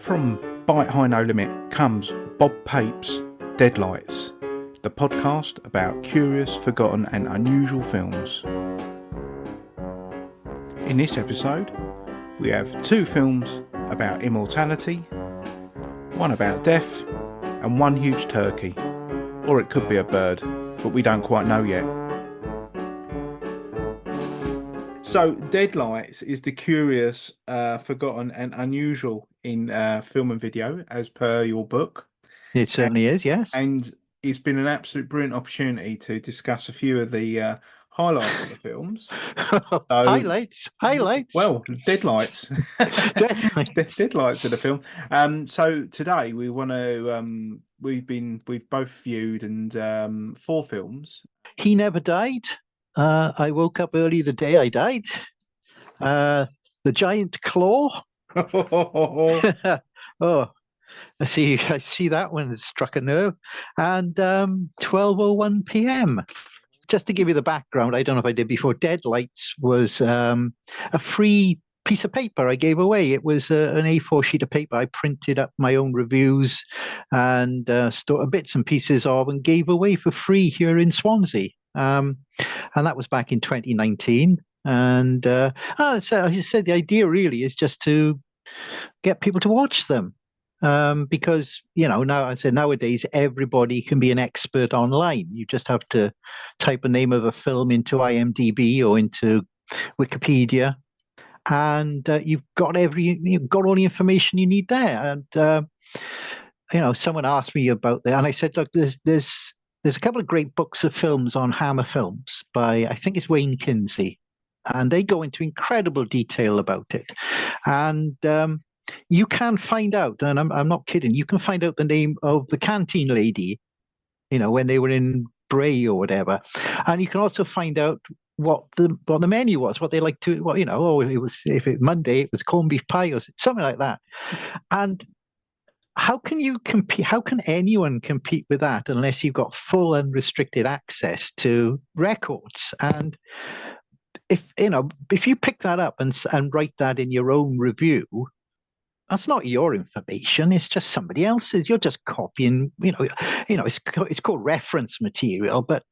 From Bite High No Limit comes Bob Pape's Deadlights, the podcast about curious, forgotten and unusual films. In this episode, we have two films about immortality, one about death, and one huge turkey. Or it could be a bird, but we don't quite know yet. So, Deadlights is the curious, forgotten and unusual in film and video, as per your book. It certainly is, yes. And it's been an absolute brilliant opportunity to discuss a few of the highlights of the films. Highlights. Well, Deadlights. Deadlights of the film. So today we want to. We've both viewed and 4 films. He Never Died. I woke up early the day I died. The Giant Claw. Oh, I see that one has struck a nerve. And 12:01 p.m. Just to give you the background, I don't know if I did before. Deadlights was a free piece of paper I gave away. It was an A4 sheet of paper. I printed up my own reviews and bits and pieces of and gave away for free here in Swansea. And that was back in 2019. And so as I said, the idea really is just to get people to watch them. Because, nowadays everybody can be an expert online. You just have to type a name of a film into IMDb or into Wikipedia, and you've got all the information you need there. And someone asked me about that, and I said, look, there's a couple of great books of films on Hammer Films by, I think it's Wayne Kinsey, and they go into incredible detail about it. And you can find out, and I'm not kidding, you can find out the name of the canteen lady, when they were in Bray or whatever. And you can also find out what the menu was, what they like to, if it Monday, it was corned beef pie or something like that. And how can you compete? How can anyone compete with that unless you've got full unrestricted access to records? And if you pick that up and write that in your own review, that's not your information. It's just somebody else's. You're just copying. It's called reference material. But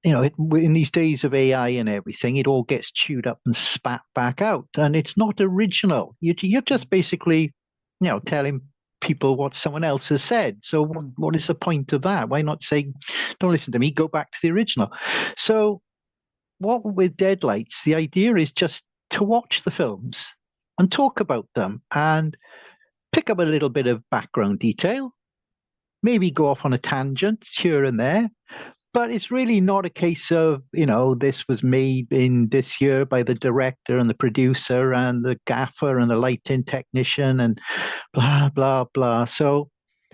in these days of AI and everything, it all gets chewed up and spat back out, and it's not original. You're just basically, telling people what someone else has said. So what is the point of that? Why not say, don't listen to me, go back to the original? So what with Deadlights, the idea is just to watch the films and talk about them and pick up a little bit of background detail, maybe go off on a tangent here and there. But it's really not a case of, this was made in this year by the director and the producer and the gaffer and the lighting technician and blah, blah, blah. So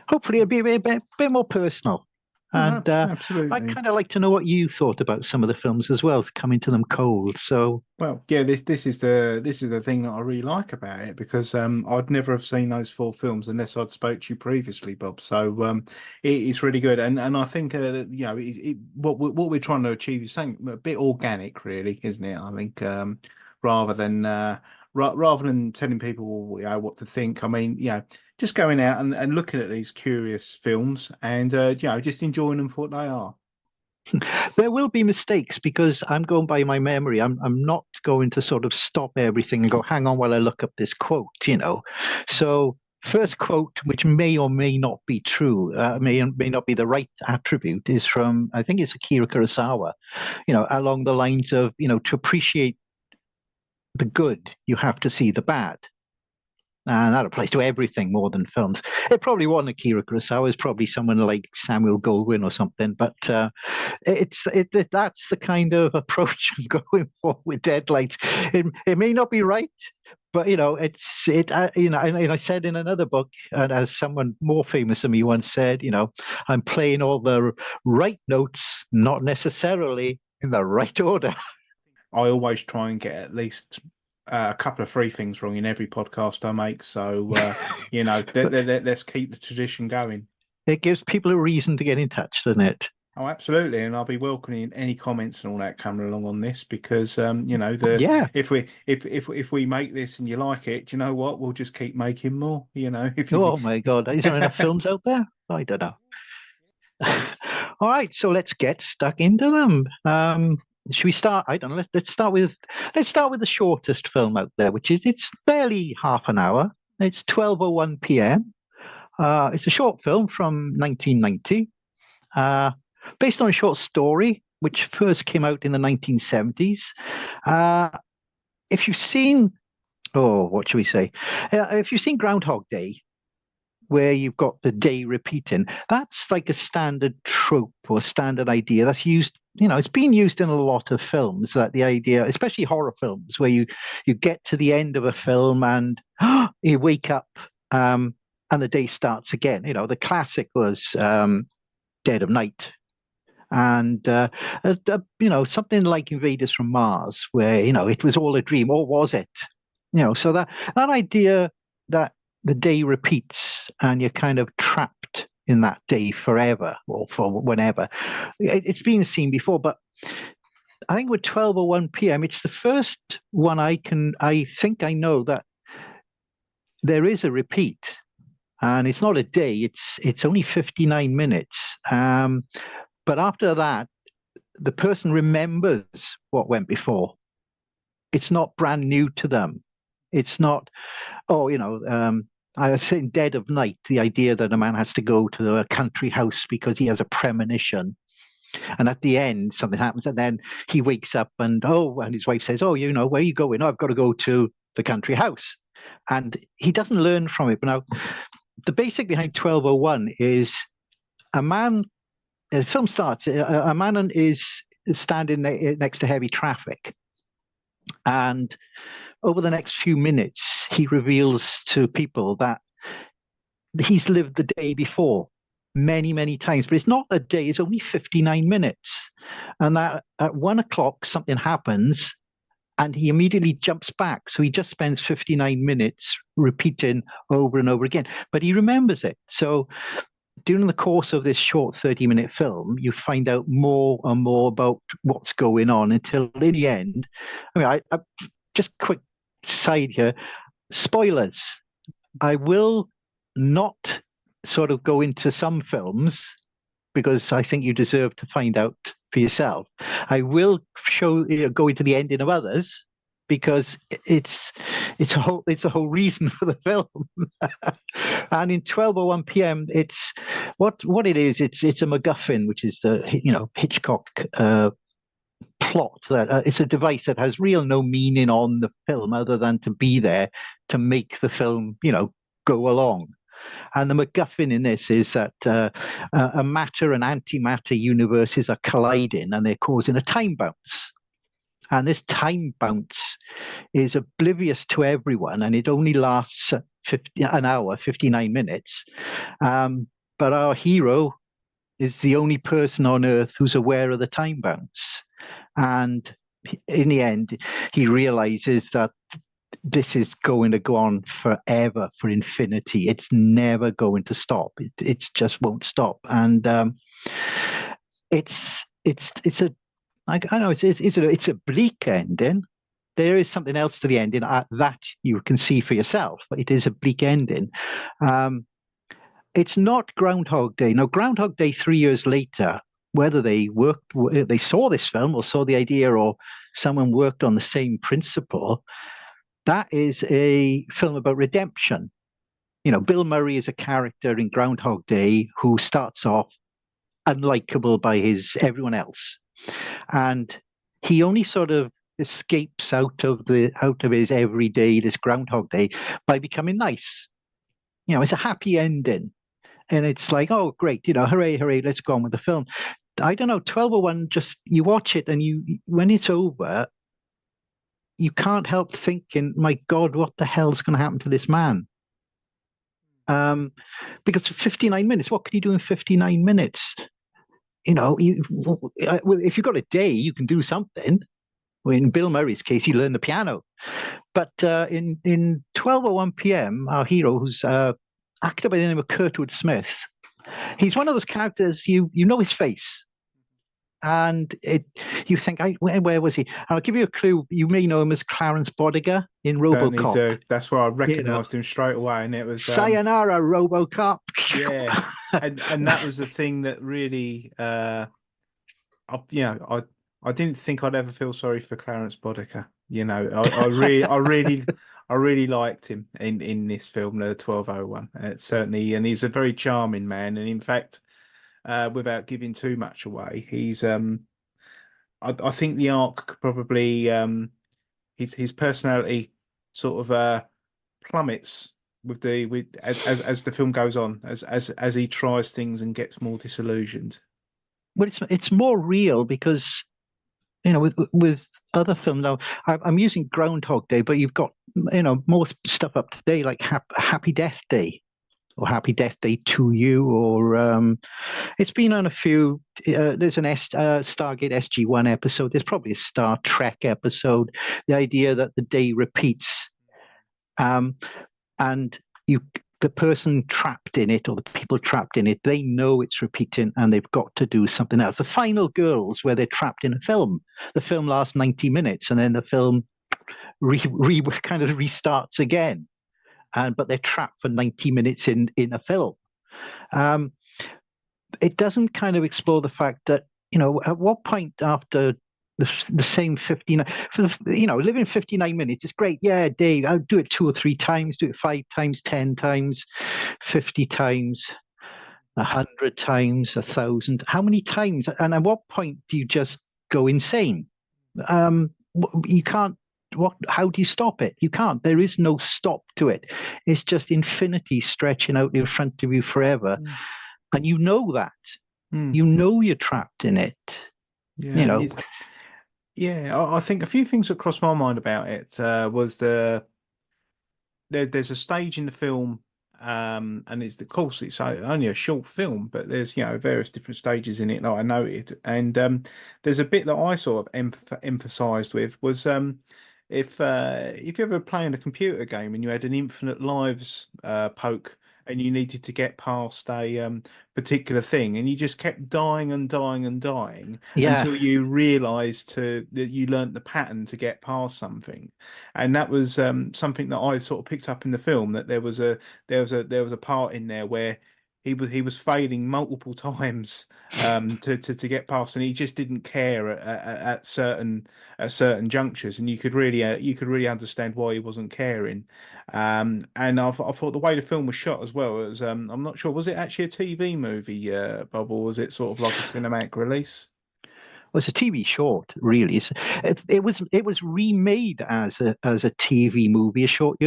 hopefully it'll be a bit more personal. And absolutely. I'd kind of like to know what you thought about some of the films as well, to come into them cold. So, well, yeah, this is the thing that I really like about it, because I'd never have seen those 4 films unless I'd spoke to you previously, Bob. So it's really good, and I think what we're trying to achieve is something a bit organic, really, isn't it? I think rather than telling people what to think. I mean, just going out and looking at these curious films and just enjoying them for what they are. There will be mistakes because I'm going by my memory. I'm not going to sort of stop everything and go, hang on while I look up this quote, So first quote, which may or may not be true, may not be the right attribute, is from, I think it's Akira Kurosawa, along the lines of, to appreciate the good, you have to see the bad. And that applies to everything more than films. It probably wasn't Akira Kurosawa. It's probably someone like Samuel Goldwyn or something. But that's the kind of approach I'm going for with Deadlights. It may not be right, but and I said in another book, and as someone more famous than me once said, I'm playing all the right notes, not necessarily in the right order. I always try and get at least a couple of 3 things wrong in every podcast I make. So, let's keep the tradition going. It gives people a reason to get in touch, doesn't it? Oh, absolutely, and I'll be welcoming any comments and all that coming along on this because the Yeah. if we make this and you like it, do you know what? We'll just keep making more. If you Oh my God, is there enough films out there? I don't know. All right, so let's get stuck into them. Should we start? I don't know. Let's start with the shortest film out there, which is it's barely half an hour. It's 12:01 p.m. It's a short film from 1990, uh, based on a short story which first came out in the 1970s. Uh, if you've seen, oh, what should we say? If you've seen Groundhog Day, where you've got the day repeating. That's like a standard trope or standard idea that's used. It's been used in a lot of films. That the idea, especially horror films, where you get to the end of a film and you wake up and the day starts again. The classic was Dead of Night. And something like Invaders from Mars, where it was all a dream, or was it? So that idea that the day repeats and you're kind of trapped in that day forever or for whenever. It's been seen before, but I think with 12:01 p.m., it's the first one I think I know that there is a repeat, and it's not a day. It's only 59 minutes. But after that, the person remembers what went before. It's not brand new to them. It's not, oh, I was saying Dead of Night, the idea that a man has to go to a country house because he has a premonition. And at the end, something happens, and then he wakes up and his wife says, oh, where are you going? Oh, I've got to go to the country house. And he doesn't learn from it. But now, the basic behind 12:01 is a man, the film starts, a man is standing next to heavy traffic. And over the next few minutes, he reveals to people that he's lived the day before many, many times, but it's not a day, it's only 59 minutes. And that at 1 o'clock, something happens and he immediately jumps back. So he just spends 59 minutes repeating over and over again, but he remembers it. So during the course of this short 30-minute film, you find out more and more about what's going on until in the end. I mean, I just quick side here, spoilers. I will not sort of go into some films because I think you deserve to find out for yourself. I will go into the ending of others because it's a whole reason for the film. And in 12:01 p.m., it's what it is. It's a MacGuffin, which is the Hitchcock plot. That it's a device that has real no meaning on the film other than to be there to make the film go along. And the MacGuffin in this is that a matter and antimatter universes are colliding and they're causing a time bounce. And this time bounce is oblivious to everyone, and it only lasts an hour, 59 minutes. But our hero is the only person on Earth who's aware of the time bounce. And in the end, he realizes that this is going to go on forever, for infinity. It's never going to stop. It just won't stop. And it's a I know it's a bleak ending. There is something else to the ending that you can see for yourself, but it is a bleak ending. It's not Groundhog Day. Now, Groundhog Day 3 years later, whether they saw this film or saw the idea or someone worked on the same principle, that is a film about redemption. Bill Murray is a character in Groundhog Day who starts off unlikable by everyone else. And he only sort of escapes out of his everyday, this Groundhog Day, by becoming nice. It's a happy ending. And it's like, oh, great, hooray, hooray, let's go on with the film. I don't know, 12:01, just you watch it and when it's over, you can't help thinking, my God, what the hell's going to happen to this man? Because 59 minutes, what can you do in 59 minutes? If you've got a day, you can do something. In Bill Murray's case, he learned the piano. But in 12:01 p.m., our hero, who's actor by the name of Kurtwood Smith, he's one of those characters you know his face. and you think, where was he? I'll give you a clue. You may know him as Clarence Bodiger in Certainly RoboCop. do. That's where I You know, recognised him straight away, and it was Sayonara, RoboCop. yeah, and that was the thing that really I didn't think I'd ever feel sorry for Clarence Bodiker. I really liked him in this film, the 1201. It's certainly, and he's a very charming man. And in fact, without giving too much away, I think the arc could probably his personality sort of plummets with as the film goes on, as he tries things and gets more disillusioned. But it's more real because with other films now, I'm using Groundhog Day, but you've got more stuff up today like Happy Death Day or Happy Death Day to You, or it's been on a few. There's an Stargate SG-1 episode. There's probably a Star Trek episode. The idea that the day repeats, um, and the person trapped in it or the people trapped in it, they know it's repeating and they've got to do something else. The Final Girls, where they're trapped in a film, the film lasts 90 minutes and then the film kind of restarts again. But they're trapped for 90 minutes in a film. Um, it doesn't kind of explore the fact that, at what point after the same 59, living 59 minutes is great. Yeah, Dave, I'll do it 2 or 3 times, do it 5 times, 10 times, 50 times, 100 times, 1,000. How many times? And at what point do you just go insane? You can't. How do you stop it? You can't. There is no stop to it. It's just infinity stretching out in front of you forever. And you know that. You know you're trapped in it. Yeah, I think a few things that crossed my mind about it was there's a stage in the film, and of course it's only a short film, but there's various different stages in it that I noted, and there's a bit that I sort of emphasized with was if you ever playing a computer game and you had an infinite lives poke and you needed to get past a particular thing and you just kept dying and dying and dying Yeah. until you realized that you learnt the pattern to get past something, and that was something that I sort of picked up in the film, that there was a part in there where he was failing multiple times to get past, and he just didn't care at certain junctures, and you could really understand why he wasn't caring. And I thought the way the film was shot as well was, I'm not sure, was it actually a TV movie, Bob, or was it sort of like a cinematic release? Well, it's a TV short, really. It was remade as a TV movie a short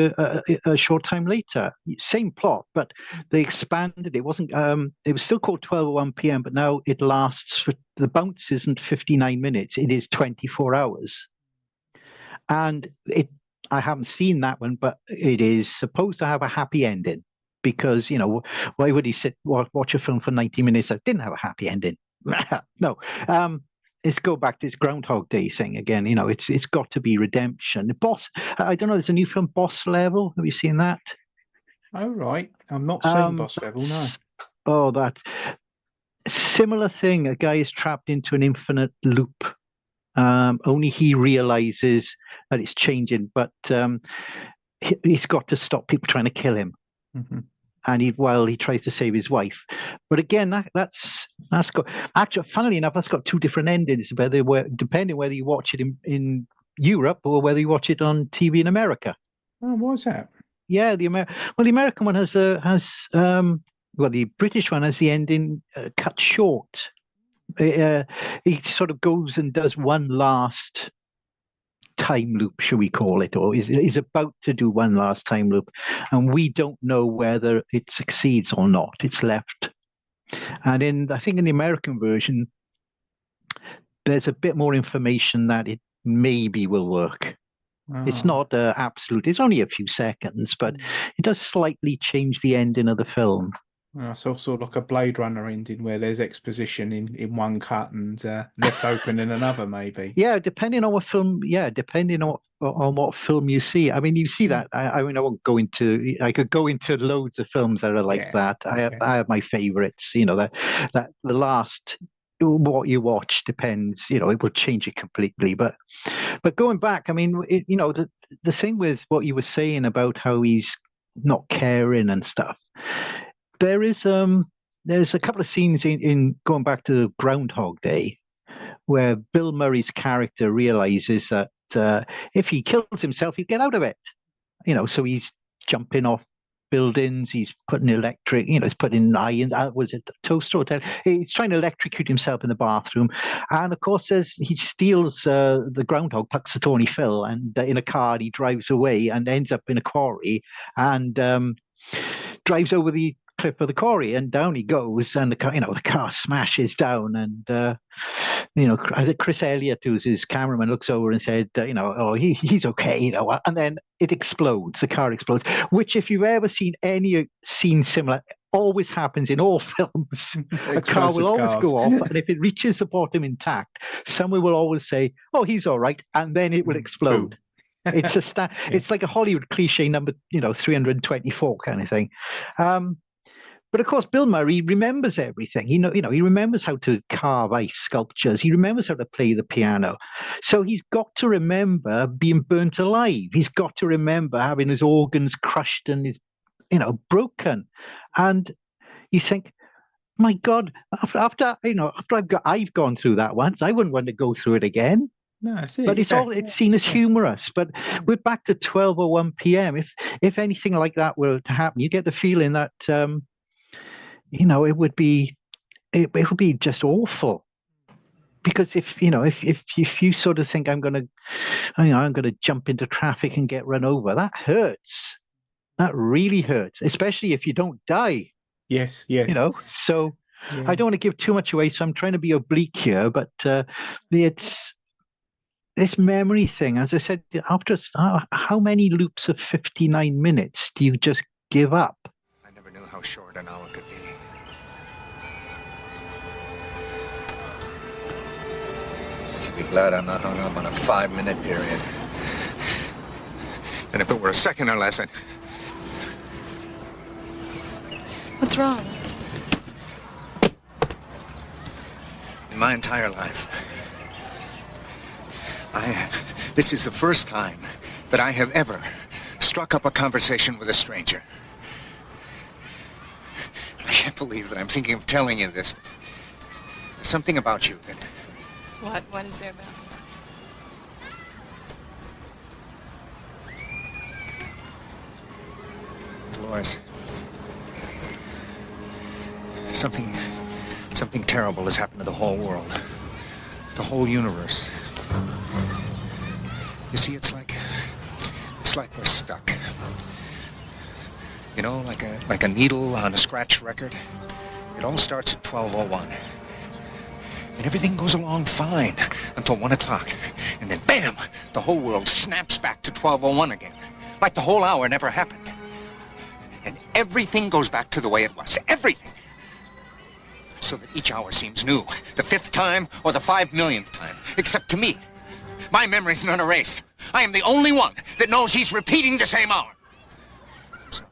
time later. Same plot, but they expanded. It wasn't. It was still called 12:01 p.m., but now it lasts for the bounce isn't 59 minutes. It is 24 hours, and it. I haven't seen that one, but it is supposed to have a happy ending because why would he sit watch a film for 90 minutes that didn't have a happy ending? No. Let's go back to this Groundhog Day thing again. It's got to be redemption. Boss, I don't know. There's a new film, Boss Level. Have you seen that? Oh, right. I'm not seeing Boss Level, no. That similar thing. A guy is trapped into an infinite loop. Only he realizes that it's changing, but he's got to stop people trying to kill him. Hmm. And while he tries to save his wife. But again, that's got actually, funnily enough, that's got two different endings, depending whether you watch it in Europe or whether you watch it on TV in America. Oh, why is that? Yeah, the American one the British one has the ending cut short. He sort of goes and does one last time loop, should we call it, or is about to do one last time loop, and we don't know whether it succeeds or not. It's left, and I think in the American version, there's a bit more information that it maybe will work. It's Oh. not absolute. It's only a few seconds, but it does slightly change the ending of the film. So sort of like a Blade Runner ending where there's exposition in one cut and left open in another, maybe. Yeah, depending on what film. Yeah, depending on what film you see. I mean, you see that. I mean, I won't go into. I could go into loads of films that are like Yeah. that. I have Yeah. I have my favorites. That the last what you watch depends. It will change it completely. But going back, I mean, the thing with what you were saying about how he's not caring and stuff. There is there's a couple of scenes in going back to Groundhog Day where Bill Murray's character realizes that if he kills himself, he'll get out of it. So he's jumping off buildings. He's putting electric, he's putting iron. Was it toaster? He's trying to electrocute himself in the bathroom, and of course, as he steals the groundhog, Puxatawny Phil, and in a car, and he drives away and ends up in a quarry, and drives over the cliff of the quarry, and down he goes, and the car smashes down, and I think Chris Elliott, who's his cameraman, looks over and said, oh, he's okay, and then it explodes. The car explodes, which, if you've ever seen any scene similar, always happens in all films. A car will always go off, and if it reaches the bottom intact, someone will always say, "Oh, he's all right," and then it will explode. It's it's like a Hollywood cliche number, 324 kind of thing. But of course, Bill Murray remembers everything. He remembers how to carve ice sculptures. He remembers how to play the piano. So he's got to remember being burnt alive. He's got to remember having his organs crushed and his, broken. And you think, my God, after I've gone through that once, I wouldn't want to go through it again. No, I see. But it's seen as humorous. But we're back to 12:01 p.m. If anything like that were to happen, you get the feeling that it would be just awful. Because if you sort of think I'm gonna jump into traffic and get run over, that hurts. That really hurts, especially if you don't die. Yes. So Yeah. I don't want to give too much away, so I'm trying to be oblique here, but it's this memory thing. As I said, after how many loops of 59 minutes do you just give up? I never knew how short an hour could be. You should be glad I'm not hung up on a 5-minute period. And if it were a second or less, I'd... What's wrong? In my entire life, this is the first time that I have ever struck up a conversation with a stranger. I can't believe that I'm thinking of telling you this. There's something about you that... What? What is there about me? Dolores, something terrible has happened to the whole world. The whole universe. You see, it's like we're stuck. Like a needle on a scratch record. It all starts at 12:01. And everything goes along fine until 1 o'clock. And then, bam, the whole world snaps back to 12:01 again. Like the whole hour never happened. And everything goes back to the way it was. Everything. So that each hour seems new. The 5th time or the 5 millionth time. Except to me. My memory's not erased. I am the only one that knows he's repeating the same hour. I'm sorry.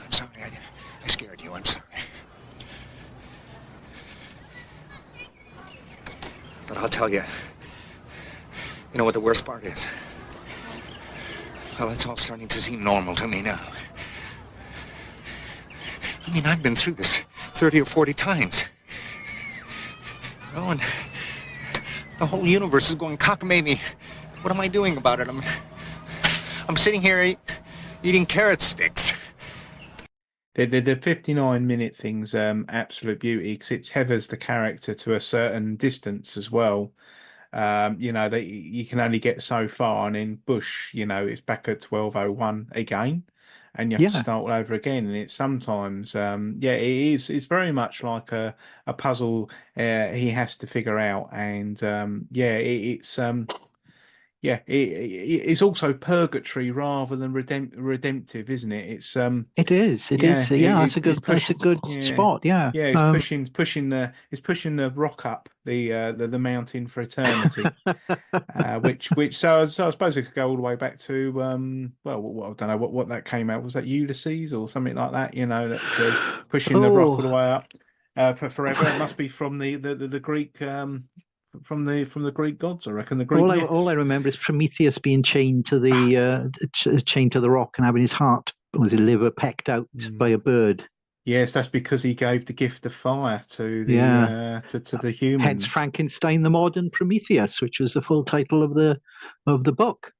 I'm sorry. I scared you. I'm sorry. But I'll tell you. You know what the worst part is? Well, it's all starting to seem normal to me now. I mean, I've been through this 30 or 40 times. And the whole universe is going cockamamie. What am I doing about it? I'm sitting here eating carrot sticks. The 59-minute thing's absolute beauty because it tethers the character to a certain distance as well. That you can only get so far, and in Bush, it's back at 12:01 again, and you have to start all over again. And it's sometimes, it is. It's very much like a puzzle he has to figure out, and it's also purgatory rather than redemptive, isn't it? It's It is. It is. Yeah, that's a good spot. Yeah. Yeah, it's pushing the rock up the mountain for eternity. So I suppose it could go all the way back to I don't know what that came out. Was that Ulysses or something like that? That pushing the rock all the way up. For forever. It must be from the Greek from the Greek gods, I reckon, the Greek All I myths. remember is Prometheus being chained to the chained to the rock and having his heart, was his liver, pecked out by a bird. Yes, that's because he gave the gift of fire to Yeah. to the Hence humans. Frankenstein, the modern Prometheus, which was the full title of the book,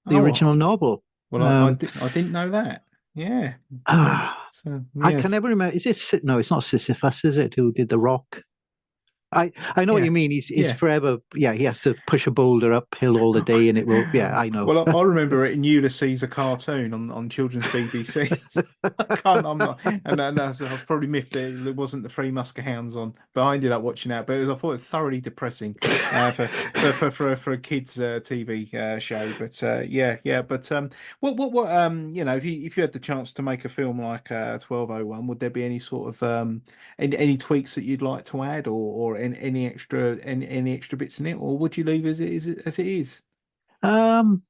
the Oh, original novel. well, I didn't know that. Yeah, yes. So I can yes, never remember. Is it? No, it's not Sisyphus, is it? Who did the rock? I know what yeah, you mean. He's yeah. forever. Yeah, he has to push a boulder uphill all the day, and it will. Yeah, I know. Well, I remember it in Ulysses, a cartoon on children's BBC. I can't. I'm not. And I was probably miffed that it wasn't the Three Muskehounds on, but I ended up watching that. But I thought it was thoroughly depressing for a kids TV show. But yeah, yeah. But what if you had the chance to make a film like 1201, would there be any sort of any tweaks that you'd like to add, or any extra bits in it, or would you leave as it is? Um,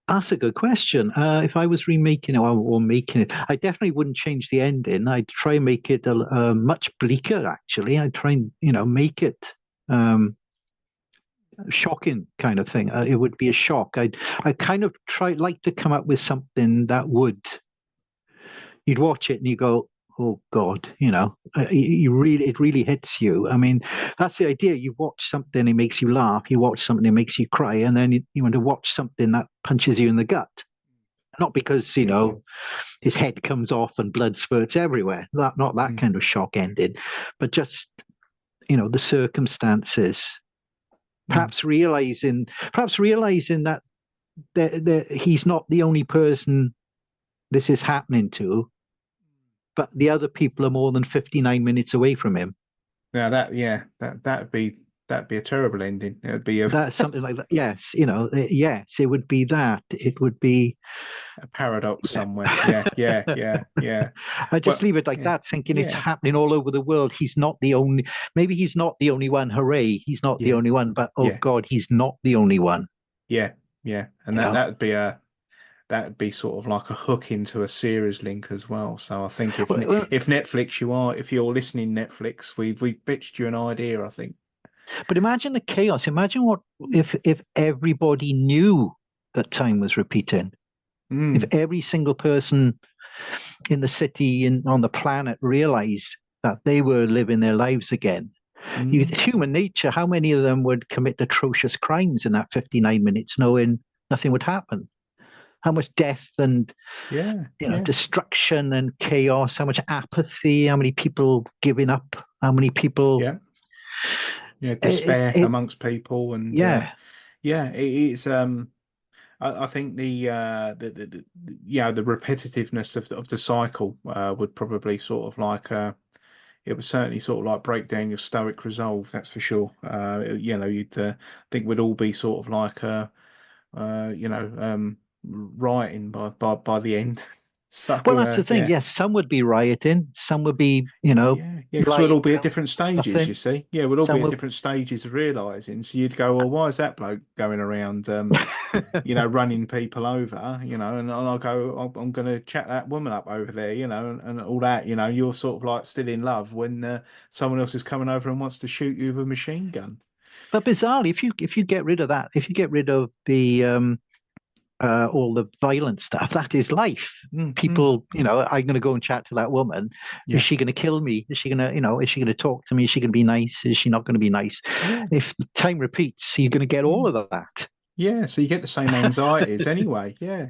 that's a good question. If I was remaking it or making it, I definitely wouldn't change the ending. I'd try and make it much bleaker. Actually, I'd try and make it um, shocking kind of thing. It would be a shock. I kind of like to come up with something that would you'd watch it and you go, oh God, it really hits you. I mean, that's the idea. You watch something, it makes you laugh. You watch something, it makes you cry, and then you want to watch something that punches you in the gut. Not because his head comes off and blood spurts everywhere. Not that kind of shock ending, but just the circumstances. Perhaps realizing that he's not the only person this is happening to, but the other people are more than 59 minutes away from him. Now that'd be a terrible ending. It would be That's something like that. Yes, yes, it would be that. It would be a paradox somewhere. Yeah, yeah, yeah, yeah. I just Well, leave it like yeah, that, thinking it's yeah, happening all over the world. He's not the only. Maybe he's not the only one. Hooray! He's not the yeah, only one. But oh yeah, God, he's not the only one. yeah, yeah. And You know. that'd be sort of like a hook into a series link as well. So I think Well, if Netflix, if you're listening, Netflix, we've pitched you an idea, I think. but imagine the chaos. Imagine what if everybody knew that time was repeating. If Mm, every single person in the city and on the planet realized that they were living their lives again. mm, Human nature, how many of them would commit atrocious crimes in that 59 minutes knowing nothing would happen? How much death and yeah, yeah, destruction and chaos, how much apathy, how many people giving up, how many people yeah, yeah. it, Despair it amongst people, and yeah. yeah, it's I think the repetitiveness of the cycle would probably sort of like it would certainly sort of like break down your stoic resolve, that's for sure. You'd think we'd all be sort of like rioting by the end. So Well, that's the thing. yeah. Yes, some would be rioting, some would be, Yeah, yeah, because we'll lying all be at down, different stages, nothing. you see. Yeah, we'll all be Some at would different stages of realizing. So you'd go, well, why is that bloke going around, running people over, and I'll go, I'm going to chat that woman up over there, and all that, you're sort of like still in love when someone else is coming over and wants to shoot you with a machine gun. But bizarrely, if you get rid of that, if you get rid of the all the violent stuff, that is life. Mm, mm, People, I'm going to go and chat to that woman. Is yeah, she going to kill me? Is she going to, is she going to talk to me? Is she going to be nice? Is she not going to be nice? yeah. If time repeats, you're going to get all Mm. of that. Yeah, so you get the same anxieties anyway. Yeah.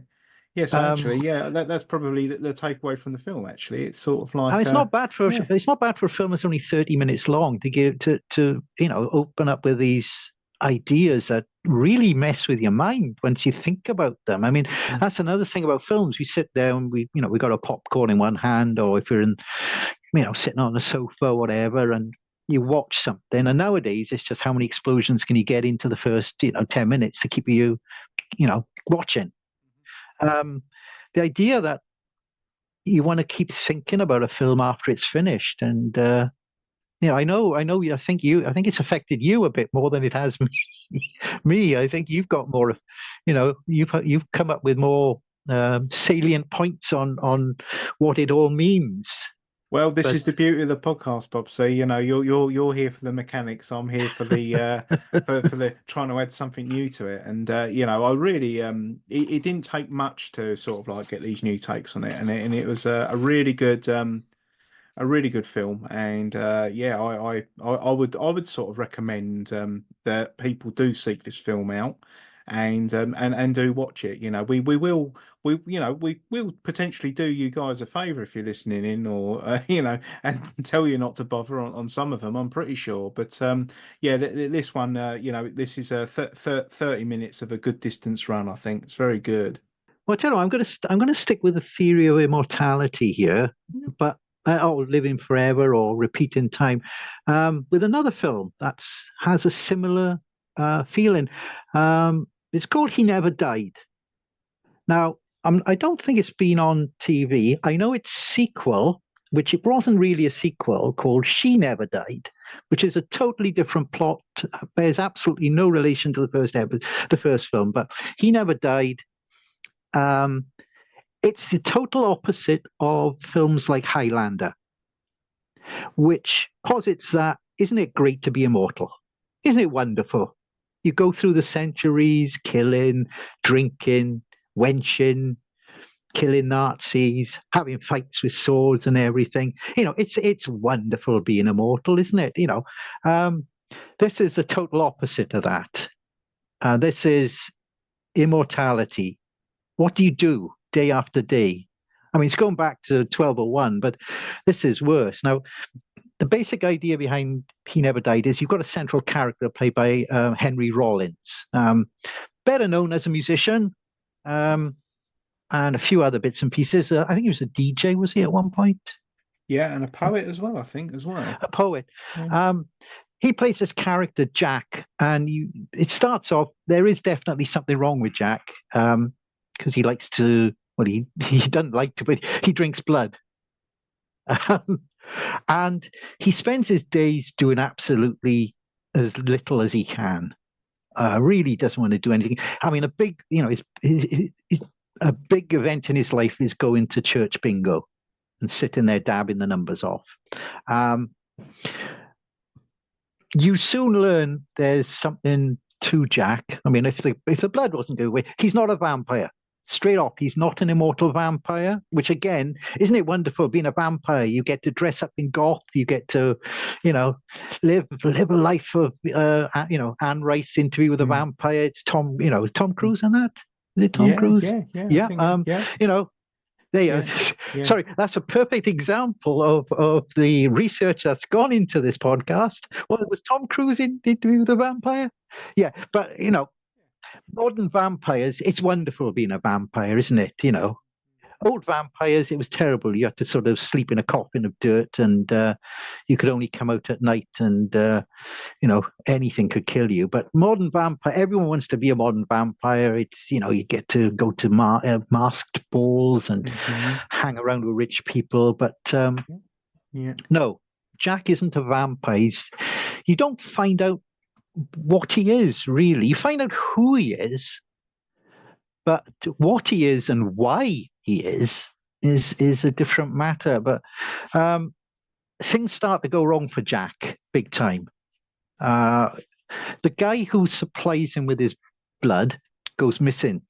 Yeah, so Um, actually, yeah, that's probably the takeaway from the film, actually. It's sort of and like it's not bad for yeah. it's not bad for a film that's only 30 minutes long to give to open up with these ideas that really mess with your mind once you think about them. I mean, that's another thing about films. We sit there and we got a popcorn in one hand, or if you're in, sitting on a sofa or whatever, and you watch something. And nowadays, it's just how many explosions can you get into the first 10 minutes to keep you watching. Um, the idea that you want to keep thinking about a film after it's finished, and I know. I think it's affected you a bit more than it has me. Me, I think you've got more of, you've come up with more salient points on what it all means. Well, this But is the beauty of the podcast, Bob. So, you're here for the mechanics. I'm here for the for the trying to add something new to it. And I really it didn't take much to sort of like get these new takes on it, and it was a really good film. And yeah, I would sort of recommend that people do seek this film out and do watch it. We will potentially do you guys a favor if you're listening in, or and tell you not to bother on some of them. I'm pretty sure, but yeah, this one, this is 30 minutes of a good distance run. I think it's very good. well, tell you what, I'm going to stick with the theory of immortality here, but or living forever or repeating time, with another film that has a similar feeling. It's called He Never Died. Now, I don't think it's been on TV. I know its sequel, which it wasn't really a sequel, called She Never Died, which is a totally different plot, bears absolutely no relation to the first film. But He Never Died. It's the total opposite of films like Highlander, which posits that, isn't it great to be immortal? Isn't it wonderful? You go through the centuries, killing, drinking, wenching, killing Nazis, having fights with swords and everything. It's wonderful being immortal, isn't it? This is the total opposite of that. This is immortality. What do you do day after day? I mean, it's going back to 1201, but this is worse. Now, the basic idea behind He Never Died is you've got a central character played by Henry Rollins, better known as a musician, and a few other bits and pieces. I think he was a DJ, was he, at one point? Yeah, and a poet as well, I think, as well. A poet. Yeah. He plays this character, Jack, and it starts off, there is definitely something wrong with Jack, because he likes to, well, he doesn't like to, but he drinks blood. And he spends his days doing absolutely as little as he can. Really doesn't want to do anything. I mean, a big event in his life is going to church bingo and sitting there dabbing the numbers off. You soon learn there's something to Jack. I mean, if the blood wasn't going away, he's not a vampire. Straight off, he's not an immortal vampire, which again, isn't it wonderful being a vampire? You get to dress up in goth, you get to, live a life of, Anne Rice interview with a vampire. It's Tom Cruise in that? Is it Tom Cruise? Yeah. There you go. Yeah. Sorry, that's a perfect example of the research that's gone into this podcast. Well, was Tom Cruise in Interview with a Vampire? Yeah, but modern vampires, it's wonderful being a vampire, isn't it? Old vampires, it was terrible. You had to sort of sleep in a coffin of dirt, and you could only come out at night, and anything could kill you. But modern vampire, everyone wants to be a modern vampire. It's you get to go to masked balls and hang around with rich people. But no, Jack isn't a vampire. You don't find out what he is, really. You find out who he is, but what he is and why he is a different matter. But things start to go wrong for Jack big time. The guy who supplies him with his blood goes missing,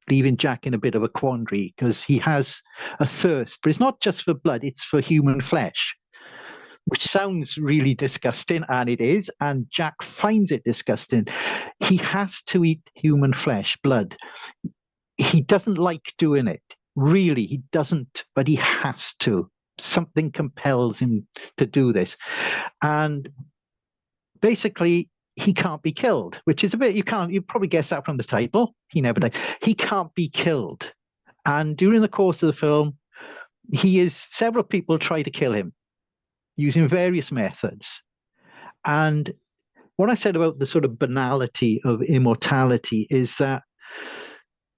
leaving Jack in a bit of a quandary because he has a thirst. But it's not just for blood, it's for human flesh, which sounds really disgusting, and it is, and Jack finds it disgusting. He has to eat human flesh, blood. He doesn't like doing it. Really, he doesn't, but he has to. Something compels him to do this. And basically, he can't be killed, which is a bit, you probably guess that from the title. He never died. He can't be killed. And during the course of the film, several people try to kill him using various methods. And what I said about the sort of banality of immortality is that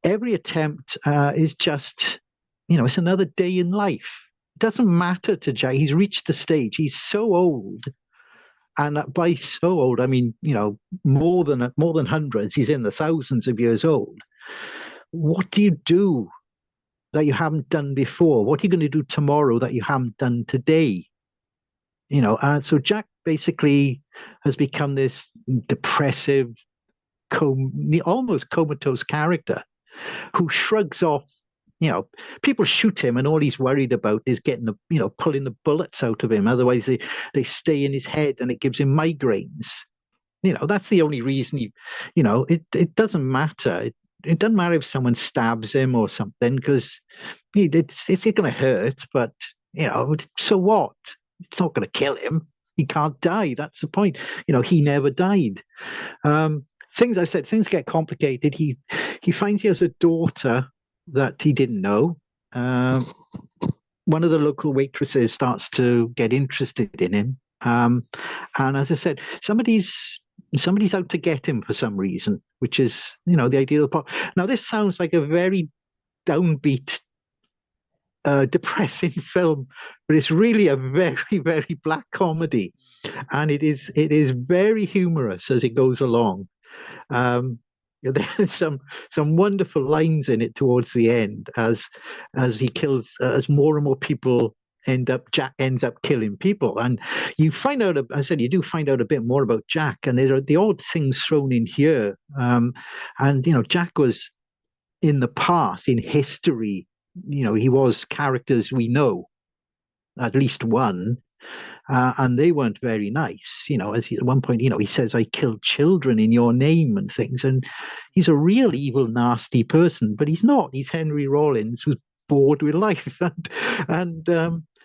every attempt is just, it's another day in life. It doesn't matter to Jack. He's reached the stage. He's so old. And by so old, I mean, more than hundreds. He's in the thousands of years old. What do you do that you haven't done before? What are you going to do tomorrow that you haven't done today? So Jack basically has become this depressive, almost comatose character who shrugs off. People shoot him, and all he's worried about is getting pulling the bullets out of him. Otherwise, they stay in his head, and it gives him migraines. That's the only reason it doesn't matter. It doesn't matter if someone stabs him or something, because it's going to hurt, but so what? It's not going to kill him. He can't die. That's the point. He never died. Um, things get complicated. He finds he has a daughter that he didn't know. One of the local waitresses starts to get interested in him. And as I said, somebody's out to get him for some reason, which is, the idea of the plot. Now, this sounds like a very downbeat, depressing film, but it's really a very, very black comedy, and it is very humorous as it goes along. Um, there's some wonderful lines in it towards the end as he kills as more and more people Jack ends up killing people, and you find out. I said you do find out a bit more about Jack, and there are the odd things thrown in here. And Jack was in the past, in history. He was characters we know, at least one, and they weren't very nice. At one point, he says, "I killed children in your name" and things, and he's a real evil, nasty person. But he's not. He's Henry Rollins, who's bored with life, and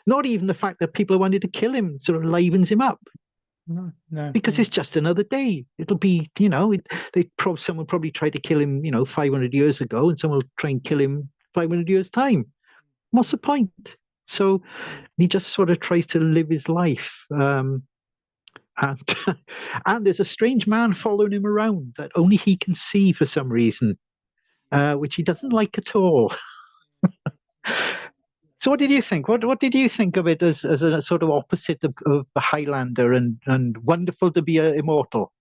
not even the fact that people wanted to kill him sort of livens him up, No, no, because it's just another day. It'll be, someone probably tried to kill him, 500 years ago, and someone will try and kill him 500 years time. What's the point? So he just sort of tries to live his life. And and there's a strange man following him around that only he can see for some reason, which he doesn't like at all. So what did you think? What did you think of it as a sort of opposite of the Highlander and wonderful to be immortal?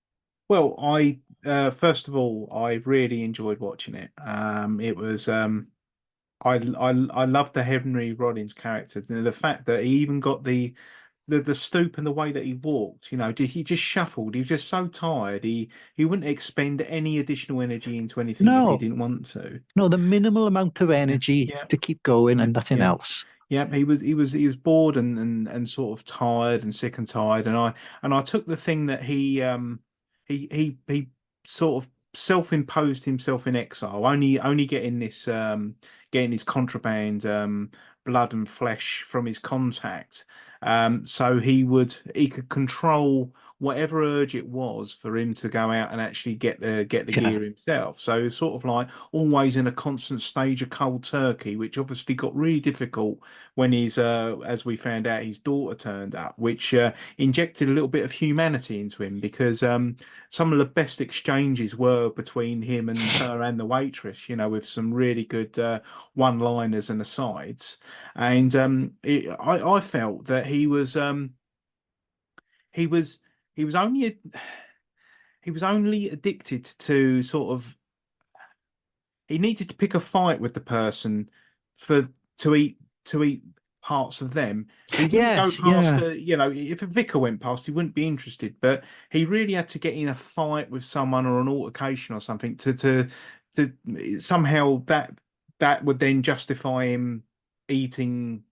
Well, I first of all, I really enjoyed watching it. It was I loved the Henry Rollins character. The fact that he even got the stoop and the way that he walked. He just shuffled. He was just so tired. He wouldn't expend any additional energy into anything if he No, didn't want to. no, the minimal amount of Yeah, energy yeah, to keep going yeah, and nothing yeah. else. Yeah, he was bored and sort of tired and sick and tired, and I took the thing that he sort of self-imposed himself in exile, only getting his contraband blood and flesh from his contact, so he could control whatever urge it was for him to go out and actually get the Yeah. gear himself. So it's sort of like always in a constant stage of cold turkey, which obviously got really difficult when as we found out, his daughter turned up, which injected a little bit of humanity into him because some of the best exchanges were between him and her and the waitress, with some really good one-liners and asides. And I felt that he was he was only he was only addicted to sort of he needed to pick a fight with the person for to eat parts of them. He wouldn't go Yes, past yeah. if a vicar went past, he wouldn't be interested. But he really had to get in a fight with someone or an altercation or something to somehow that would then justify him eating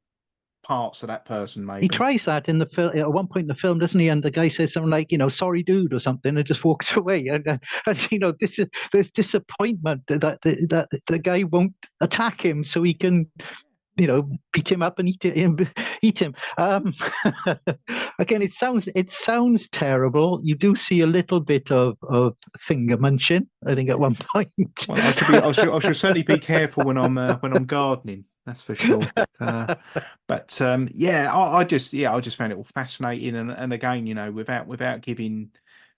parts of that person, He maybe. tries that in the film at one point in the film, doesn't he? And the guy says something like, "Sorry, dude," or something, and just walks away. And there's disappointment that the guy won't attack him, so he can, beat him up and eat him. Again, it sounds terrible. You do see a little bit of finger munching, I think, at one point. Well, I should certainly be careful when I'm gardening. That's for sure. But yeah, I just found it all fascinating, and again, without giving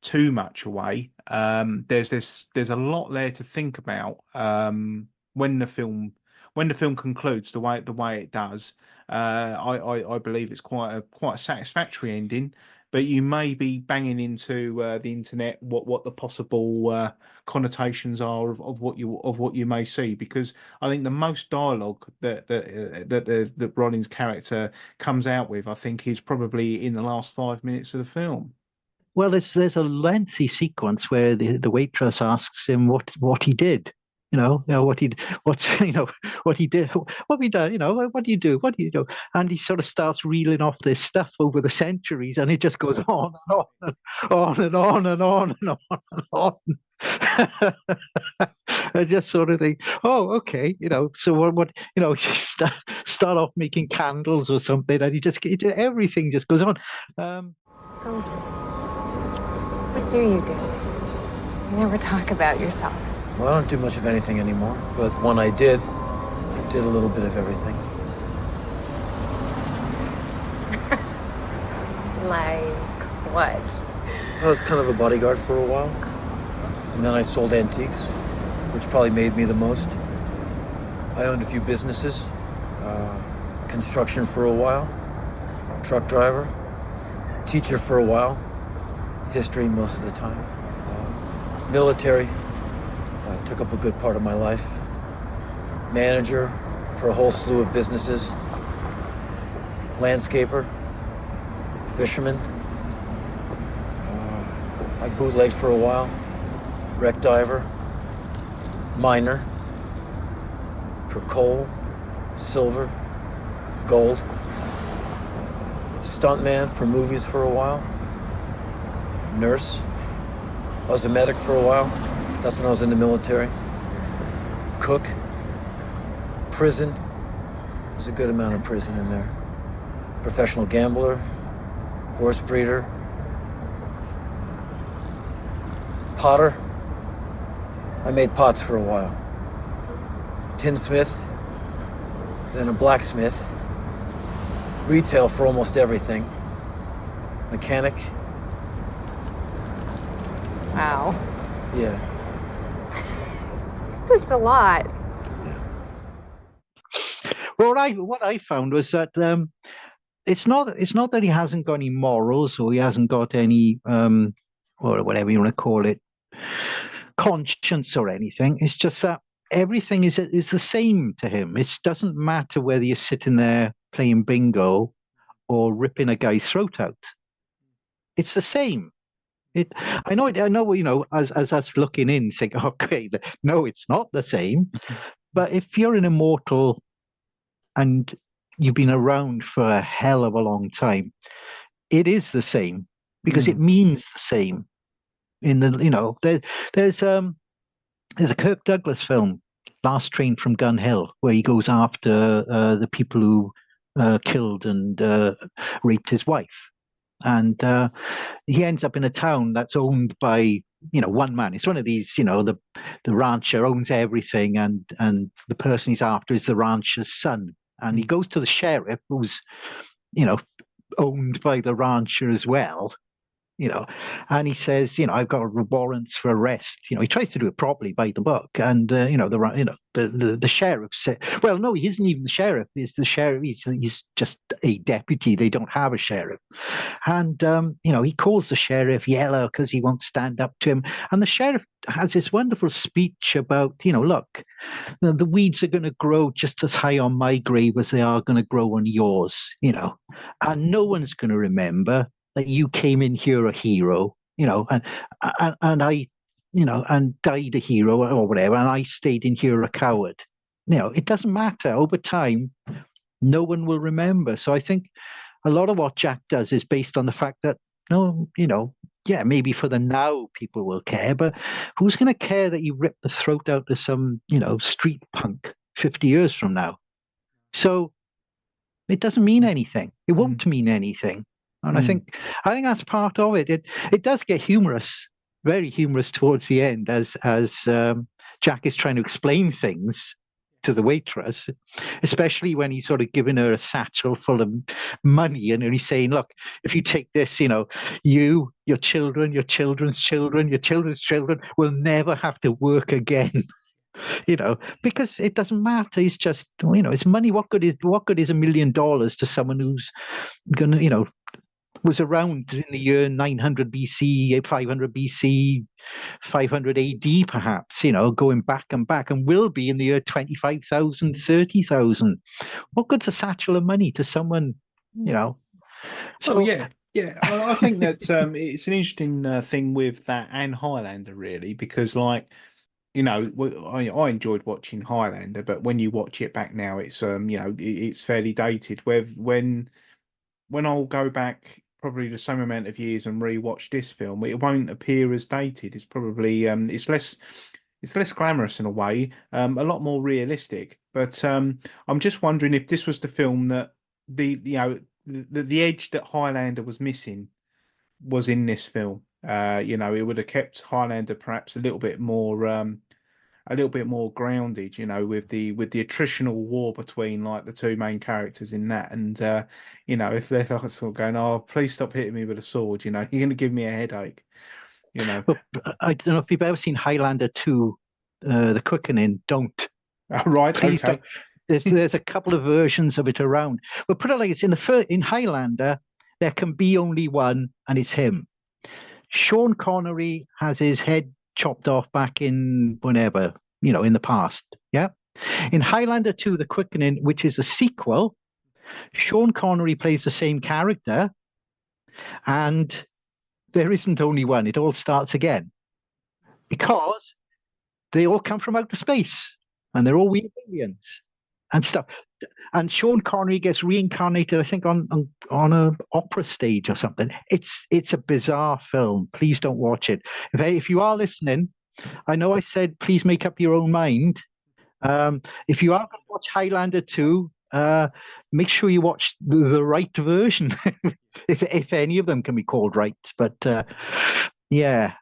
too much away, there's a lot there to think about when the film concludes the way it does. I believe it's quite a satisfactory ending. but you may be banging into the internet what the possible connotations are of what you may see, because I think the most dialogue that Rollins' character comes out with, I think, is probably in the last 5 minutes of the film. Well, there's a lengthy sequence where the waitress asks him what he did. What he what he did, what have you done? What do you do? What do you do? And he sort of starts reeling off this stuff over the centuries, and it just goes on and on and on and on and on and on and on. I just sort of think, oh, okay, so what you start off making candles or something, and everything just goes on. So, what do? You never talk about yourself. Well, I don't do much of anything anymore, but when I did a little bit of everything. Like what? I was kind of a bodyguard for a while, and then I sold antiques, which probably made me the most. I owned a few businesses, construction for a while, truck driver, teacher for a while, history most of the time, military, took up a good part of my life, manager for a whole slew of businesses, landscaper, fisherman. I bootlegged for a while, wreck diver, miner for coal, silver, gold, stuntman for movies for a while, nurse. I was a medic for a while. That's when I was in the military. Cook, prison. There's a good amount of prison in there. Professional gambler, horse breeder, potter. I made pots for a while. Tinsmith, then a blacksmith. Retail for almost everything. Mechanic. Wow. Yeah. It's just a lot. Well, what I found was that it's not that he hasn't got any morals, or he hasn't got any or whatever you want to call it, conscience or anything. It's just that everything is the same to him. It doesn't matter whether you're sitting there playing bingo or ripping a guy's throat out. It's the same. I know, as us looking in, think, okay, no, it's not the same. But if you're an immortal and you've been around for a hell of a long time, it is the same, because it means the same. There's a Kirk Douglas film, Last Train from Gun Hill, where he goes after the people who killed and raped his wife. And he ends up in a town that's owned by, one man. It's one of these, the rancher owns everything, and the person he's after is the rancher's son. And he goes to the sheriff, who's, owned by the rancher as well, and he says, I've got warrants for arrest. He tries to do it properly by the book, and the sheriff said, well, no, he isn't even the sheriff. He's the sheriff. He's just a deputy. They don't have a sheriff, and he calls the sheriff yellow because he won't stand up to him. And the sheriff has this wonderful speech about, look, the weeds are going to grow just as high on my grave as they are going to grow on yours, and no one's going to remember that you came in here a hero, and I, and died a hero or whatever, and I stayed in here a coward. It doesn't matter. Over time, no one will remember. So I think a lot of what Jack does is based on the fact that, yeah, maybe for the now people will care, but who's going to care that you rip the throat out of some, street punk 50 years from now? So it doesn't mean anything. It won't mean anything. And I think that's part of it. It does get humorous, very humorous towards the end, as Jack is trying to explain things to the waitress, especially when he's sort of giving her a satchel full of money, and he's saying, "Look, if you take this, you, your children, your children's children, your children's children will never have to work again." Because it doesn't matter. It's just, it's money. What good is $1 million to someone who's gonna, was around in the year 900 BC, 500 BC, 500 AD, perhaps, going back and will be in the year 25,000, 30,000. What good's a satchel of money to someone, Oh So, yeah, yeah. I think that it's an interesting thing with that and Highlander, really, because like I enjoyed watching Highlander, but when you watch it back now, it's it's fairly dated. Where when I'll go back probably the same amount of years and rewatch this film, it won't appear as dated. It's probably it's less glamorous in a way, a lot more realistic. But I'm just wondering if this was the film that the edge that Highlander was missing was in this film. It would have kept Highlander perhaps a little bit more grounded, with the attritional war between like the two main characters in that. And if they're like sort of going, "Oh, please stop hitting me with a sword," you're gonna give me a headache, well, I don't know if you've ever seen Highlander 2, The Quickening. Don't. Right, Please okay. don't. There's a couple of versions of it around. But put it like this: in Highlander, there can be only one, and it's him. Sean Connery has his head chopped off back in whenever, in the past. Yeah. In Highlander 2, The Quickening, which is a sequel, Sean Connery plays the same character, and there isn't only one. It all starts again because they all come from outer space and they're all weird aliens and stuff. And Sean Connery gets reincarnated, I think, on an opera stage or something. It's a bizarre film. Please don't watch it. If you are listening, I know I said please make up your own mind. If you are going to watch Highlander 2, make sure you watch the right version, if any of them can be called right. But yeah,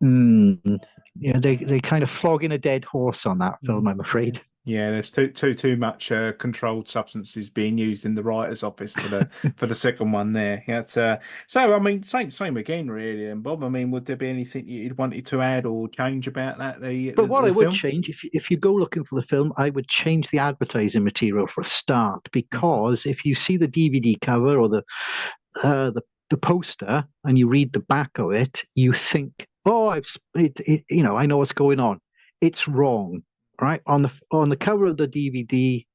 they kind of flogging a dead horse on that film, I'm afraid. Yeah, there's too much controlled substances being used in the writer's office for the second one there. Yeah, so I mean, same again, really. And Bob, I mean, would there be anything you'd wanted to add or change about that But what I would film? change, if you go looking for the film, I would change the advertising material for a start, because if you see the DVD cover or the poster and you read the back of it, you think, oh, I know what's going on. It's wrong, right? On the cover of the DVD,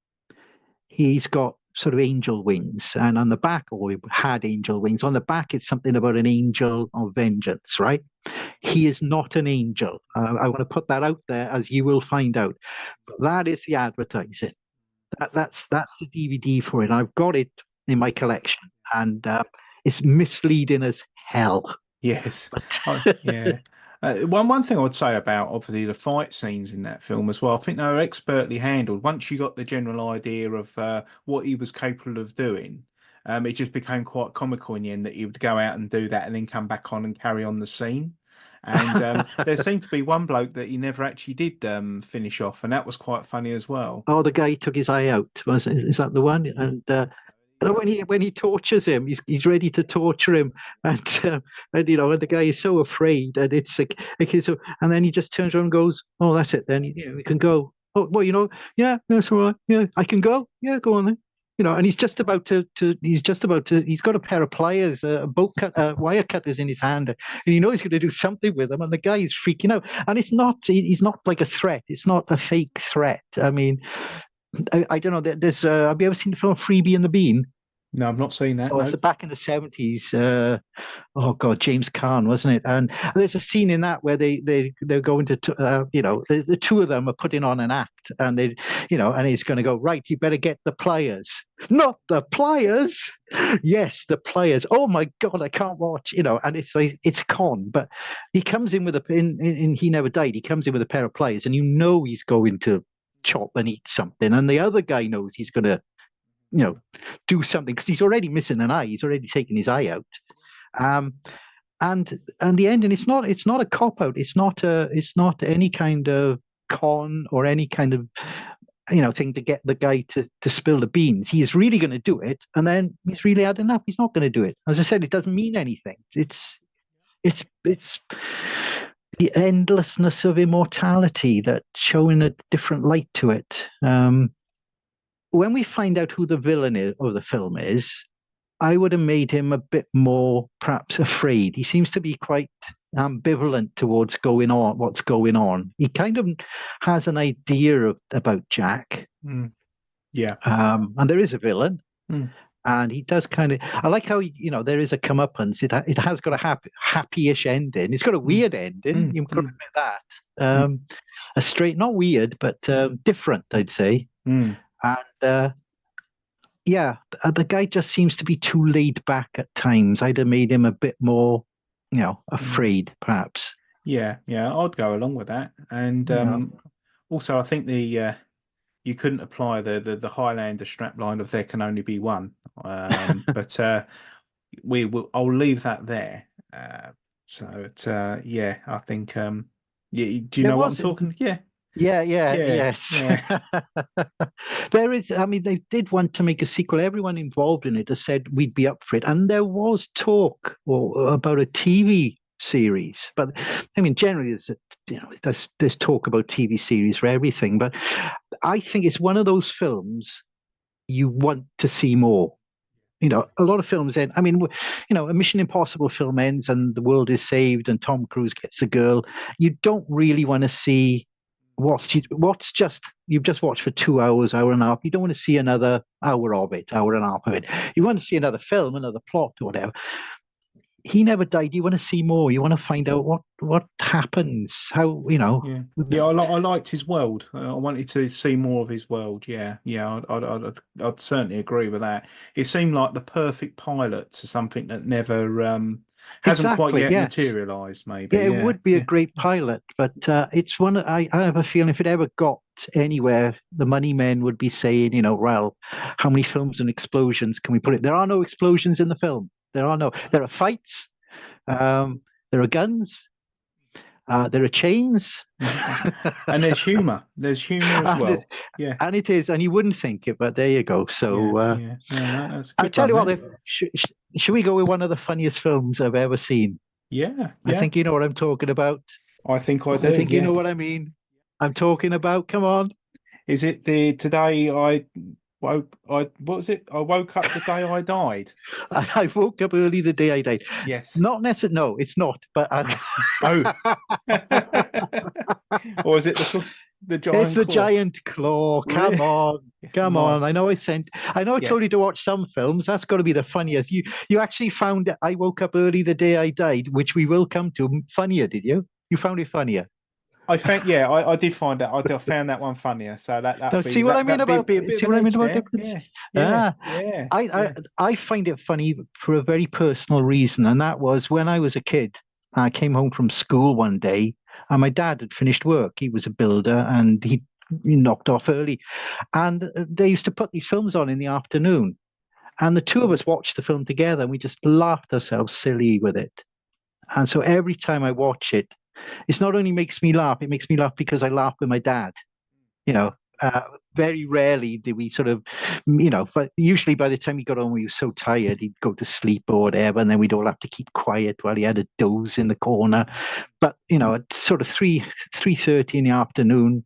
he's got sort of angel wings, and on the back, or he had angel wings. On the back, it's something about an angel of vengeance, right? He is not an angel. I want to put that out there, as you will find out. But that is the advertising. That's the DVD for it. I've got it in my collection, and it's misleading as hell. Yes. Yeah. One thing I would say about obviously the fight scenes in that film as well, I think they were expertly handled. Once you got the general idea of what he was capable of doing, it just became quite comical in the end that he would go out and do that and then come back on and carry on the scene. And there seemed to be one bloke that he never actually did finish off, and that was quite funny as well. Oh, the guy took his eye out. Is that the one? And when he tortures him, he's ready to torture him, and and the guy is so afraid, and it's like, okay, so, and then he just turns around and goes, "Oh, that's it. Then we can go." Oh, well, yeah, that's all right. Yeah, I can go. Yeah, go on then. And he's just about to. He's got a pair of pliers, a wire cutters in his hand, and he's going to do something with them, and the guy is freaking out. And he's not like a threat. It's not a fake threat. I mean, I don't know. There's have you ever seen the film Freebie and the Bean? No, I've not seen that. Oh, No. it's back in the 70s. Oh God, James Caan, wasn't it? And there's a scene in that where they're going to the two of them are putting on an act, and and he's going to go, right, you better get the pliers. Not the pliers. Yes, the pliers. Oh my God, I can't watch. And it's like, it's con, but he comes in with in He Never Died. He comes in with a pair of pliers, and he's going to chop and eat something, and the other guy knows he's going to do something, because he's already missing an eye. He's already taken his eye out. And the ending, it's not a cop out. It's not any kind of con or any kind of thing to get the guy to spill the beans. He is really going to do it, and then he's really had enough. He's not going to do it. As I said, it doesn't mean anything. It's the endlessness of immortality that showing a different light to it. When we find out who the villain of the film is, I would have made him a bit more, perhaps, afraid. He seems to be quite ambivalent towards what's going on. He kind of has an idea about Jack, Yeah. and there is a villain, Mm. and he does kind of. I like how there is a comeuppance. It has got a happy-ish ending. It's got a weird ending. You've got to admit that. A straight, not weird, but different, I'd say. And yeah, the guy just seems to be too laid back at times. I'd have made him a bit more, afraid, perhaps. Yeah, I'd go along with that. And also, I think you couldn't apply the Highlander strapline of there can only be one. But I'll leave that there. Yeah, I think yeah. Do you know what I'm talking? Yeah. Yes. Yeah. There is, I mean, they did want to make a sequel. Everyone involved in it has said we'd be up for it. And there was talk about a TV series. But I mean, generally, there's talk about TV series for everything. But I think it's one of those films you want to see more. A lot of films end. I mean, a Mission Impossible film ends and the world is saved and Tom Cruise gets the girl. You don't really want to see you've just watched for 2 hours, hour and a half. You don't want to see another hour and a half of it. You want to see another film, another plot, or whatever. He never died. You want to see more. You want to find out what happens. How Yeah. I liked his world. I wanted to see more of his world. Yeah. I'd certainly agree with that. It seemed like the perfect pilot to something that never hasn't quite yet materialized. Maybe. Yeah, it would be a great pilot, but it's one. I have a feeling if it ever got anywhere, the money men would be saying, well, how many films and explosions can we put it? There are no explosions in the film. There are fights, there are guns, there are chains. And there's humor. There's humor as well. Yeah. And it is, and you wouldn't think it, but there you go. So No, that's good. I'll tell you what, should we go with one of the funniest films I've ever seen? Yeah. I think you know what I'm talking about. I think I do. I think you know what I mean. I'm talking about, come on. Is it what was it? I woke up the day I died. I woke up early the day I died. Yes. Not necessarily. No, it's not. But oh. Or is it the giant? It's the claw? giant claw. Come on. I know I told you to watch some films. That's got to be the funniest. You actually found I woke up early the day I died, which we will come to. Funnier, did you? You found it funnier. I did find that. I found that one funnier. So that see what I mean about difference? Yeah. I find it funny for a very personal reason, and that was when I was a kid. I came home from school one day, and my dad had finished work. He was a builder, and he knocked off early. And they used to put these films on in the afternoon, and the two of us watched the film together, and we just laughed ourselves silly with it. And so every time I watch it, it not only makes me laugh, it makes me laugh because I laugh with my dad. Very rarely do we sort of, but usually by the time he got home, he was so tired, he'd go to sleep or whatever, and then we'd all have to keep quiet while he had a doze in the corner. But, at sort of 3:30 in the afternoon,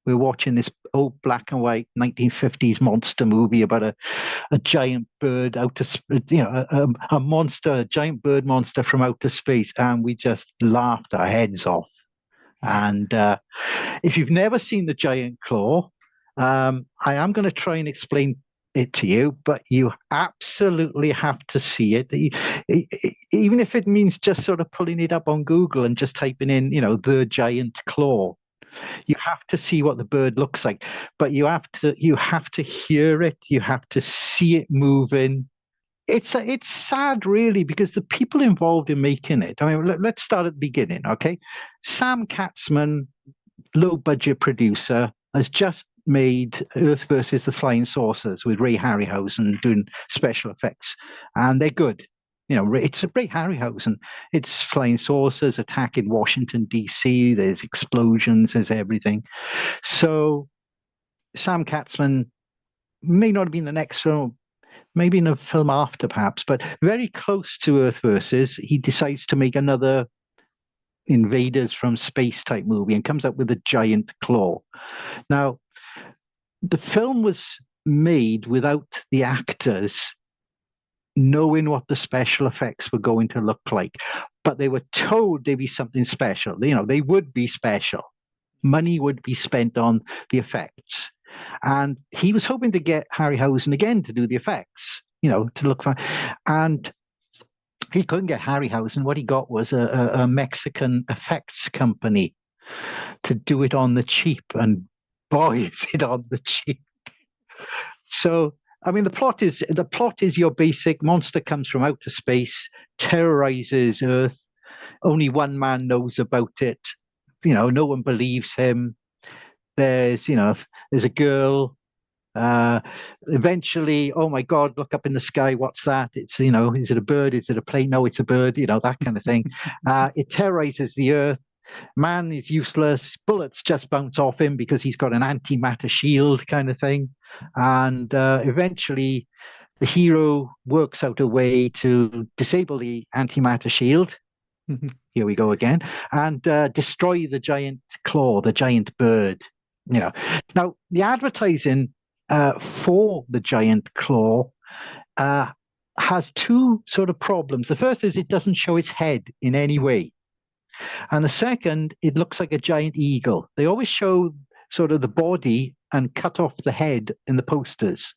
we're watching this old black and white 1950s monster movie about a giant bird a giant bird monster from outer space, and we just laughed our heads off. And if you've never seen the giant claw, I am going to try and explain it to you, but you absolutely have to see it. Even if it means just sort of pulling it up on Google and just typing in, the giant claw. You have to see what the bird looks like, but you have to hear it. You have to see it moving. It's sad, really, because the people involved in making it. I mean, let's start at the beginning, okay? Sam Katzman, low budget producer, has just made Earth versus the Flying Saucers with Ray Harryhausen doing special effects, and they're good. It's a Ray Harryhausen. It's flying saucers attacking Washington, D.C. There's explosions. There's everything. So Sam Katzman may not have been the next film, maybe in a film after perhaps, but very close to Earth versus, he decides to make another invaders from space type movie and comes up with a giant claw. Now, the film was made without the actors knowing what the special effects were going to look like. But they were told they'd be something special. You know, they would be special. Money would be spent on the effects. And he was hoping to get Harryhausen again to do the effects, you know, to look for. And he couldn't get Harryhausen. What he got was a Mexican effects company to do it on the cheap. And boy, is it on the cheap. So, I mean, the plot is your basic monster comes from outer space, terrorizes Earth. Only one man knows about it. You know, no one believes him. There's a girl. Eventually, oh my God, look up in the sky. What's that? It's, you know, is it a bird? Is it a plane? No, it's a bird. You know, that kind of thing. It terrorizes the Earth. Man is useless. Bullets just bounce off him because he's got an antimatter shield kind of thing. And eventually, the hero works out a way to disable the antimatter shield. Here we go again, and destroy the giant claw, the giant bird. You know, now the advertising for the giant claw has two sort of problems. The first is it doesn't show its head in any way, and the second, it looks like a giant eagle. They always show sort of the body and cut off the head in the posters,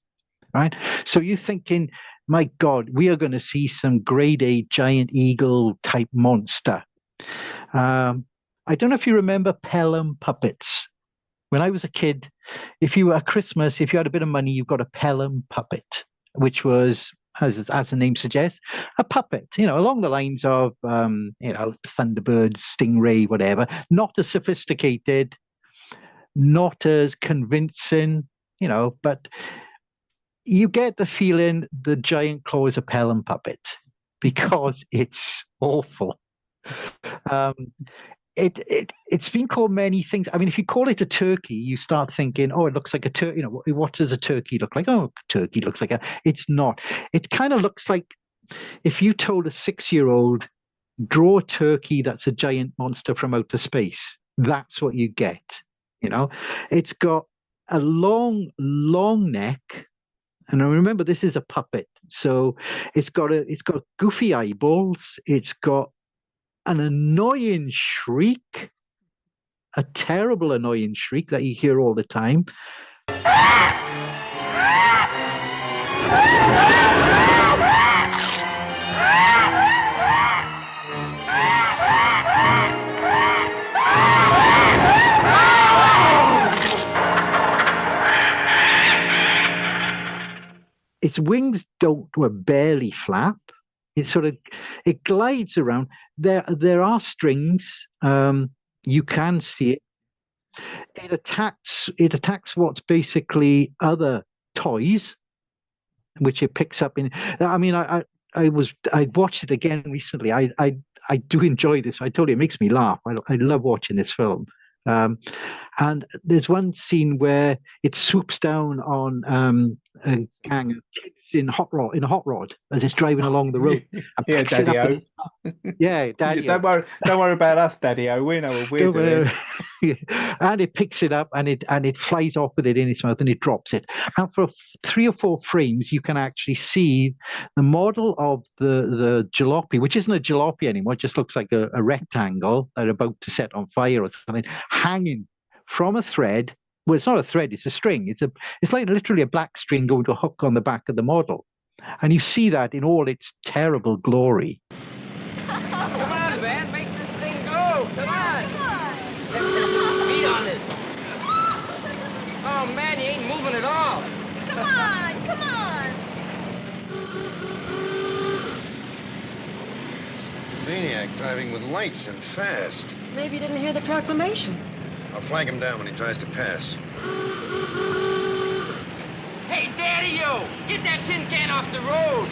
right? So you're thinking, my God, we are going to see some grade A giant eagle type monster. I don't know if you remember Pelham puppets. When I was a kid, if you were at Christmas, if you had a bit of money, you got a Pelham puppet, which was, as the name suggests, a puppet, you know, along the lines of, you know, Thunderbird, Stingray, whatever. Not as sophisticated, not as convincing, you know, but you get the feeling the giant claw is a Pelham puppet because it's awful. It's been called many things. I mean, if you call it a turkey, you start thinking, oh, it looks like a turkey. You know, what does a turkey look like? Oh, turkey looks like a. It's not. It kind of looks like if you told a 6-year-old, draw a turkey that's a giant monster from outer space. That's what you get. You know, it's got a long neck. And remember, this is a puppet, so it's got goofy eyeballs. It's got an annoying shriek, a terrible annoying shriek that you hear all the time. Its wings were barely flap. It glides around. There are strings. You can see it. It attacks what's basically other toys, which it picks up in. I mean, I watched it again recently. I do enjoy this. I told you it makes me laugh. I love watching this film. And there's one scene where it swoops down on a gang of kids in a hot rod as it's driving along the road. Yeah, Daddy-O. Yeah, Daddy-O. Don't worry about us, Daddy-O. We know what we're doing. And it picks it up and it flies off with it in its mouth and it drops it. And for 3 or 4 frames, you can actually see the model of the jalopy, which isn't a jalopy anymore. It just looks like a rectangle that are about to set on fire or something, hanging from a thread. Well, it's not a thread; it's a string. It's like literally a black string going to a hook on the back of the model, and you see that in all its terrible glory. Come on, man, make this thing go! Come on! Let's get some speed on this. Oh man, you ain't moving at all. Come on! Maniac driving with lights and fast. Maybe you didn't hear the proclamation. I'll flag him down when he tries to pass. Hey, Daddy-O! Get that tin can off the road!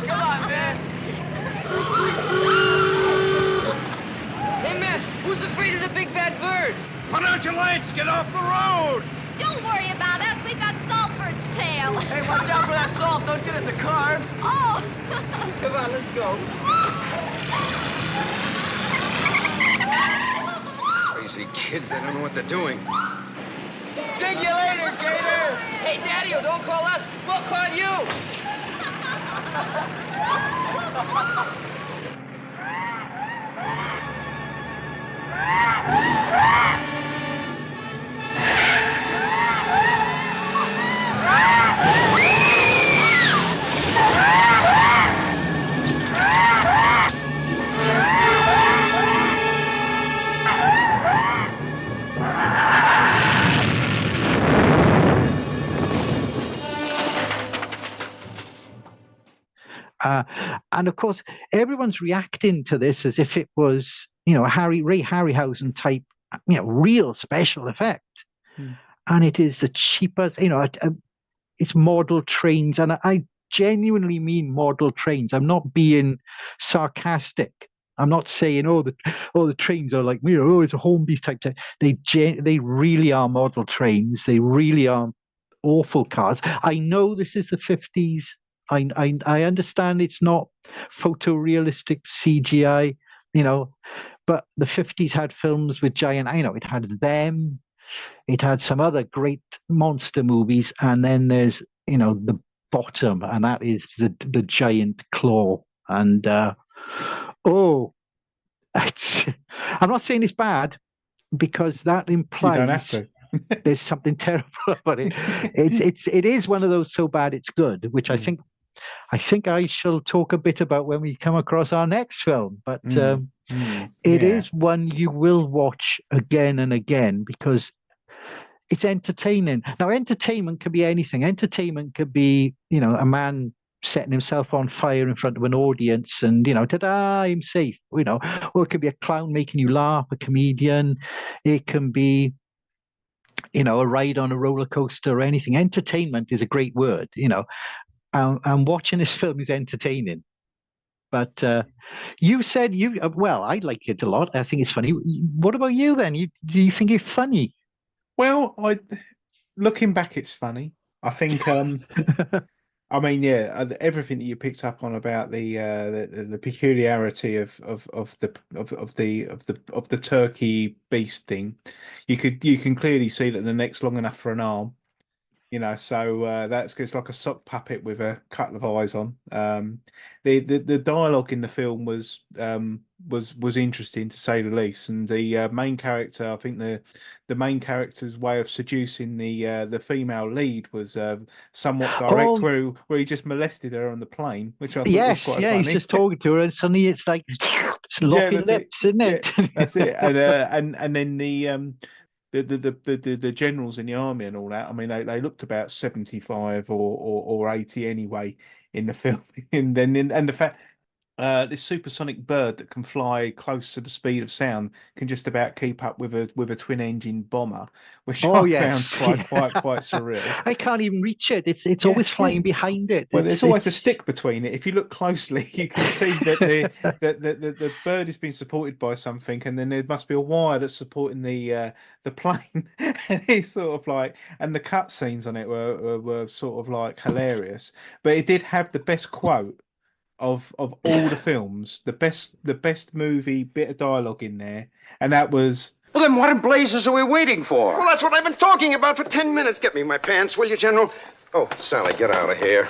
Come on, man! Hey, man, who's afraid of the big bad bird? Put out your lights! Get off the road! Don't worry about us. We got Saltford's tail. Hey, watch out for that salt. Don't get it in the carbs. Oh! Come on, let's go. Crazy kids, they don't know what they're doing. Dig you later, Gator. Hey, Daddy, don't call us. We'll call you. And of course, everyone's reacting to this as if it was, Ray Harryhausen type, real special effect. And it is the cheapest, it's model trains. And I genuinely mean model trains. I'm not being sarcastic. I'm not saying, the trains are like, it's a home beast type. They really are model trains. They really are awful cars. I know this is the 50s. I understand it's not photorealistic CGI, but the 50s had films with giant, it had them, it had some other great monster movies, and then there's, the bottom, and that is the giant claw. And it's, I'm not saying it's bad, because that implies You don't have to. there's something terrible about it. It is one of those so bad it's good, which I think I shall talk a bit about when we come across our next film. But it is one you will watch again and again, because it's entertaining. Now, entertainment could be anything. Entertainment could be, a man setting himself on fire in front of an audience and, ta-da, I'm safe, or it could be a clown making you laugh, a comedian. It can be, a ride on a roller coaster or anything. Entertainment is a great word, and watching this film is entertaining. But you said I like it a lot. I think it's funny. What about you then? Do you think it's funny? Well, looking back, it's funny. I think, I mean, everything that you picked up on about the peculiarity of the turkey beast thing, you can clearly see that the neck's long enough for an arm. So that's it's like a sock puppet with a couple of eyes on. The dialogue in the film was interesting, to say the least, and the main character, I think the main character's way of seducing the female lead was somewhat direct, where he just molested her on the plane, which I thought was quite funny. He's just talking to her, and suddenly it's like it's locking lips, isn't it? Yeah, that's it. And then the generals in the army and all that. I mean, they looked about 75 or 80 anyway in the film, and the fact this supersonic bird that can fly close to the speed of sound can just about keep up with a twin engine bomber, which I found quite surreal. I can't even reach it. It's always flying behind it. Well, there's always a stick between it. If you look closely, you can see that the bird is being supported by something, and then there must be a wire that's supporting the plane. And it's sort of like, and the cut scenes on it were sort of like hilarious. But it did have the best quote of all the films, the best movie bit of dialogue in there, and that was, well, then what in blazes are we waiting for? Well, that's what I've been talking about for 10 minutes. Get me my pants, will you, General? Oh, Sally, get out of here.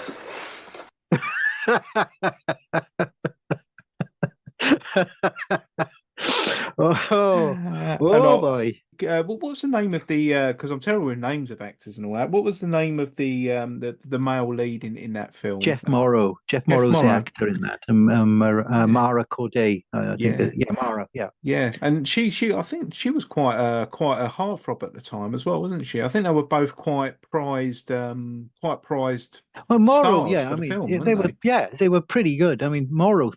Boy. What was the name of the? Because I'm terrible with names of actors and all that. What was the name of the male lead in that film? Jeff Morrow. Jeff Morrow's the actor in that. Mara Corday. I think. Mara. Yeah. Yeah, and she I think she was quite a heartthrob at the time as well, wasn't she? I think they were both quite prized. Well, Morrow. Stars Yeah, for the film, they were. Yeah, they were pretty good. I mean, Morrow.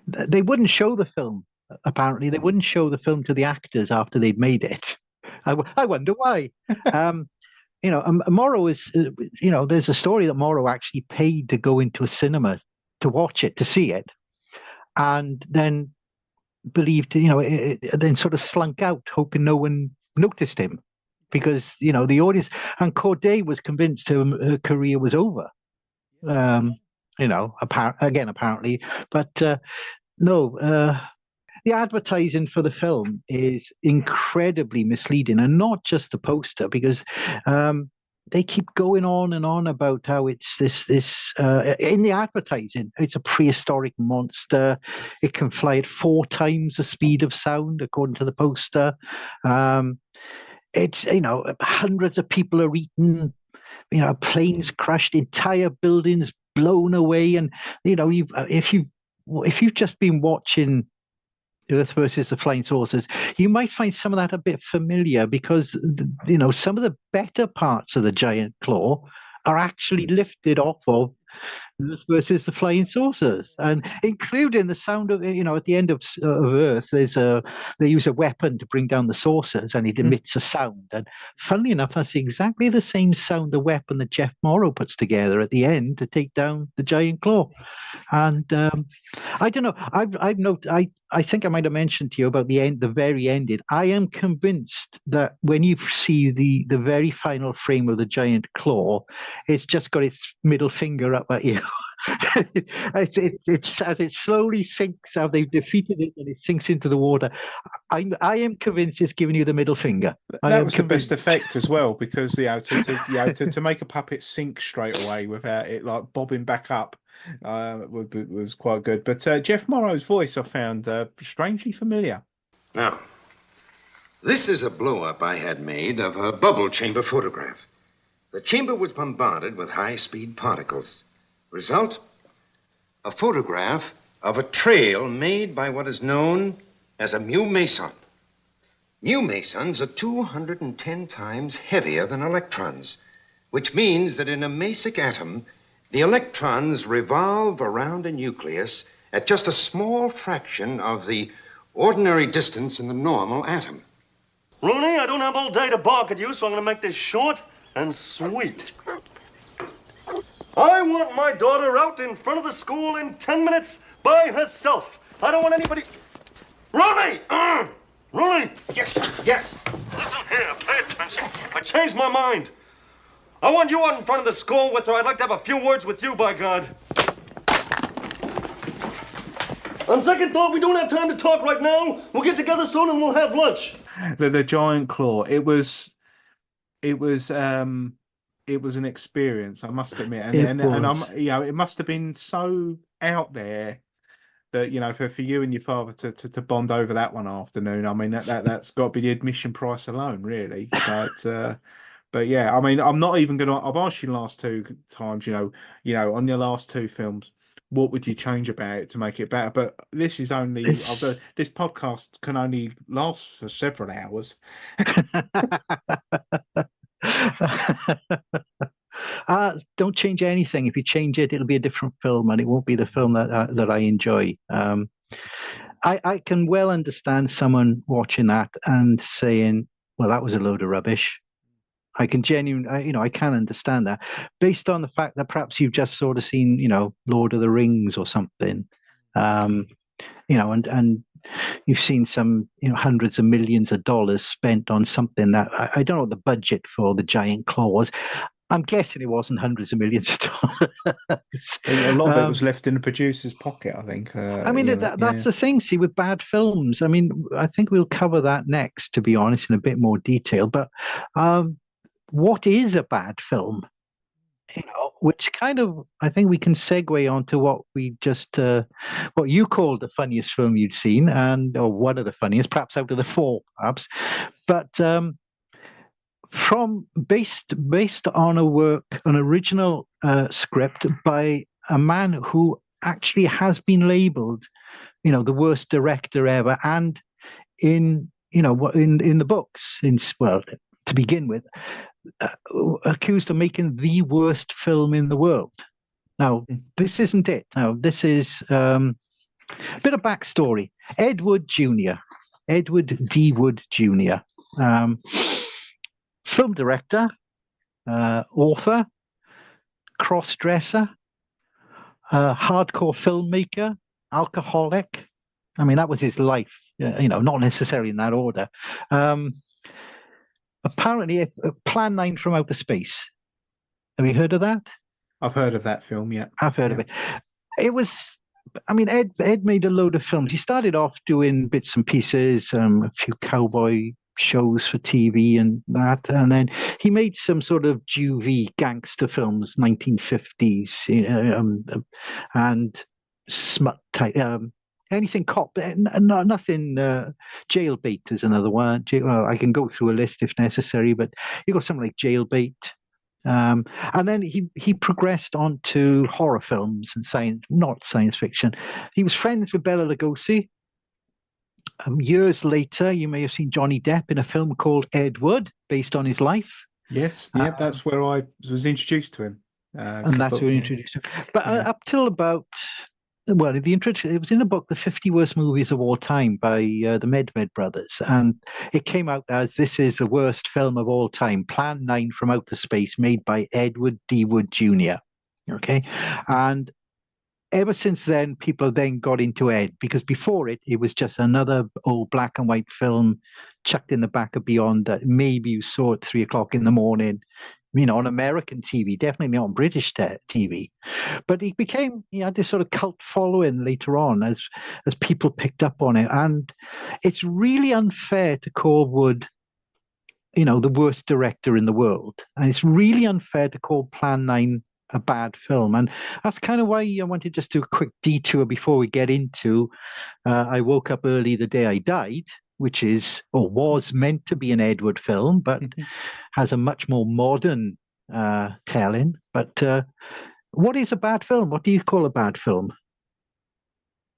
They wouldn't show the film. Apparently, they wouldn't show the film to the actors after they'd made it. I wonder why. Morrow is. There's a story that Morrow actually paid to go into a cinema to watch it, to see it, and then believed, then sort of slunk out, hoping no one noticed him, because the audience, and Corday was convinced her career was over. Apparently, but no. the advertising for the film is incredibly misleading, and not just the poster, because they keep going on and on about how it's this in the advertising, it's a prehistoric monster. It can fly at 4 times the speed of sound, according to the poster. It's, hundreds of people are eaten, planes crushed, entire buildings blown away, and if you've just been watching Earth versus the Flying Saucers, you might find some of that a bit familiar, because some of the better parts of the giant claw are actually lifted off of Earth versus the Flying Saucers, and including the sound of, at the end of Earth, they use a weapon to bring down the saucers, and it emits a sound. And funnily enough, that's exactly the same sound, the weapon that Jeff Morrow puts together at the end to take down the giant claw. And I don't know. I think I might have mentioned to you about the end, the very ending. I am convinced that when you see the very final frame of the giant claw, it's just got its middle finger up at you. It's as it slowly sinks, how they've defeated it, and it sinks into the water. I am convinced it's giving you the middle finger. That was the best effect as well, because to make a puppet sink straight away without it like bobbing back up was quite good. But Jeff Morrow's voice I found strangely familiar. Now, this is a blow-up I had made of a bubble chamber photograph. The chamber was bombarded with high-speed particles. Result? A photograph of a trail made by what is known as a mu meson. Mu mesons are 210 times heavier than electrons, which means that in a mesic atom, the electrons revolve around a nucleus at just a small fraction of the ordinary distance in the normal atom. Rooney, I don't have all day to bark at you, so I'm going to make this short and sweet. I want my daughter out in front of the school in 10 minutes by herself. I don't want anybody... Rooney! Rooney! Yes, yes. Listen here, pay attention. I changed my mind. I want you out in front of the school with her. I'd like to have a few words with you, by God. On second thought, we don't have time to talk right now. We'll get together soon and we'll have lunch. The giant claw. It was an experience, I must admit, and I'm it must have been so out there that for you and your father to bond over that one afternoon. I mean that's got to be the admission price alone, really. So but yeah, I mean, I'm not even gonna. I've asked you the last 2 times, on your last 2 films, what would you change about it to make it better? But this is only this podcast can only last for several hours. Don't change anything. If you change it, it'll be a different film, and it won't be the film that I enjoy. I can well understand someone watching that and saying, "Well, that was a load of rubbish." I can I can understand that, based on the fact that perhaps you've just sort of seen, Lord of the Rings or something, and you've seen some, hundreds of millions of dollars spent on something that I don't know what the budget for the giant claw was. I'm guessing it wasn't hundreds of millions of dollars. A lot of it was left in the producer's pocket, I think. That's the thing, see, with bad films. I mean, I think we'll cover that next, to be honest, in a bit more detail. But what is a bad film? Which kind of, I think we can segue onto what we just, what you called the funniest film you'd seen, or one of the funniest, perhaps out of the 4, perhaps. But based on an original script by a man who actually has been labeled, the worst director ever, and in the books, to begin with, accused of making the worst film in the world. Now, this isn't it. Now, this is a bit of backstory. Edward D. Wood Jr., film director, author, cross-dresser, hardcore filmmaker, alcoholic. I mean, that was his life, not necessarily in that order. Apparently, Plan 9 from Outer Space. Have you heard of that? I've heard of that film, yeah. I've heard of it. It was I mean, Ed made a load of films. He started off doing bits and pieces, a few cowboy shows for TV and that, and then he made some sort of juvie gangster films, 1950s, and smut type. Anything cop, nothing. Jailbait is another one. Well, I can go through a list if necessary, but you got something like Jailbait. And then he progressed on to horror films and not science fiction. He was friends with Bela Lugosi. Years later, you may have seen Johnny Depp in a film called Ed Wood, based on his life. Yes, yep, that's where I was introduced to him. And that's where we introduced him. But up till about, well, it was in the book, The 50 Worst Movies of All Time by the Medved brothers. And it came out as this is the worst film of all time, Plan 9 from Outer Space, made by Edward D. Wood Jr. Okay. And ever since then, people have then got into Ed, because before it was just another old black and white film chucked in the back of Beyond that maybe you saw at 3 o'clock in the morning, on American TV, definitely not on British TV. But he had this sort of cult following later on as people picked up on it. And it's really unfair to call Wood, the worst director in the world. And it's really unfair to call Plan 9 a bad film. And that's kind of why I wanted just to do a quick detour before we get into I Woke Up Early the Day I Died, which is or was meant to be an Ed Wood film, but has a much more modern telling. But what is a bad film? What do you call a bad film?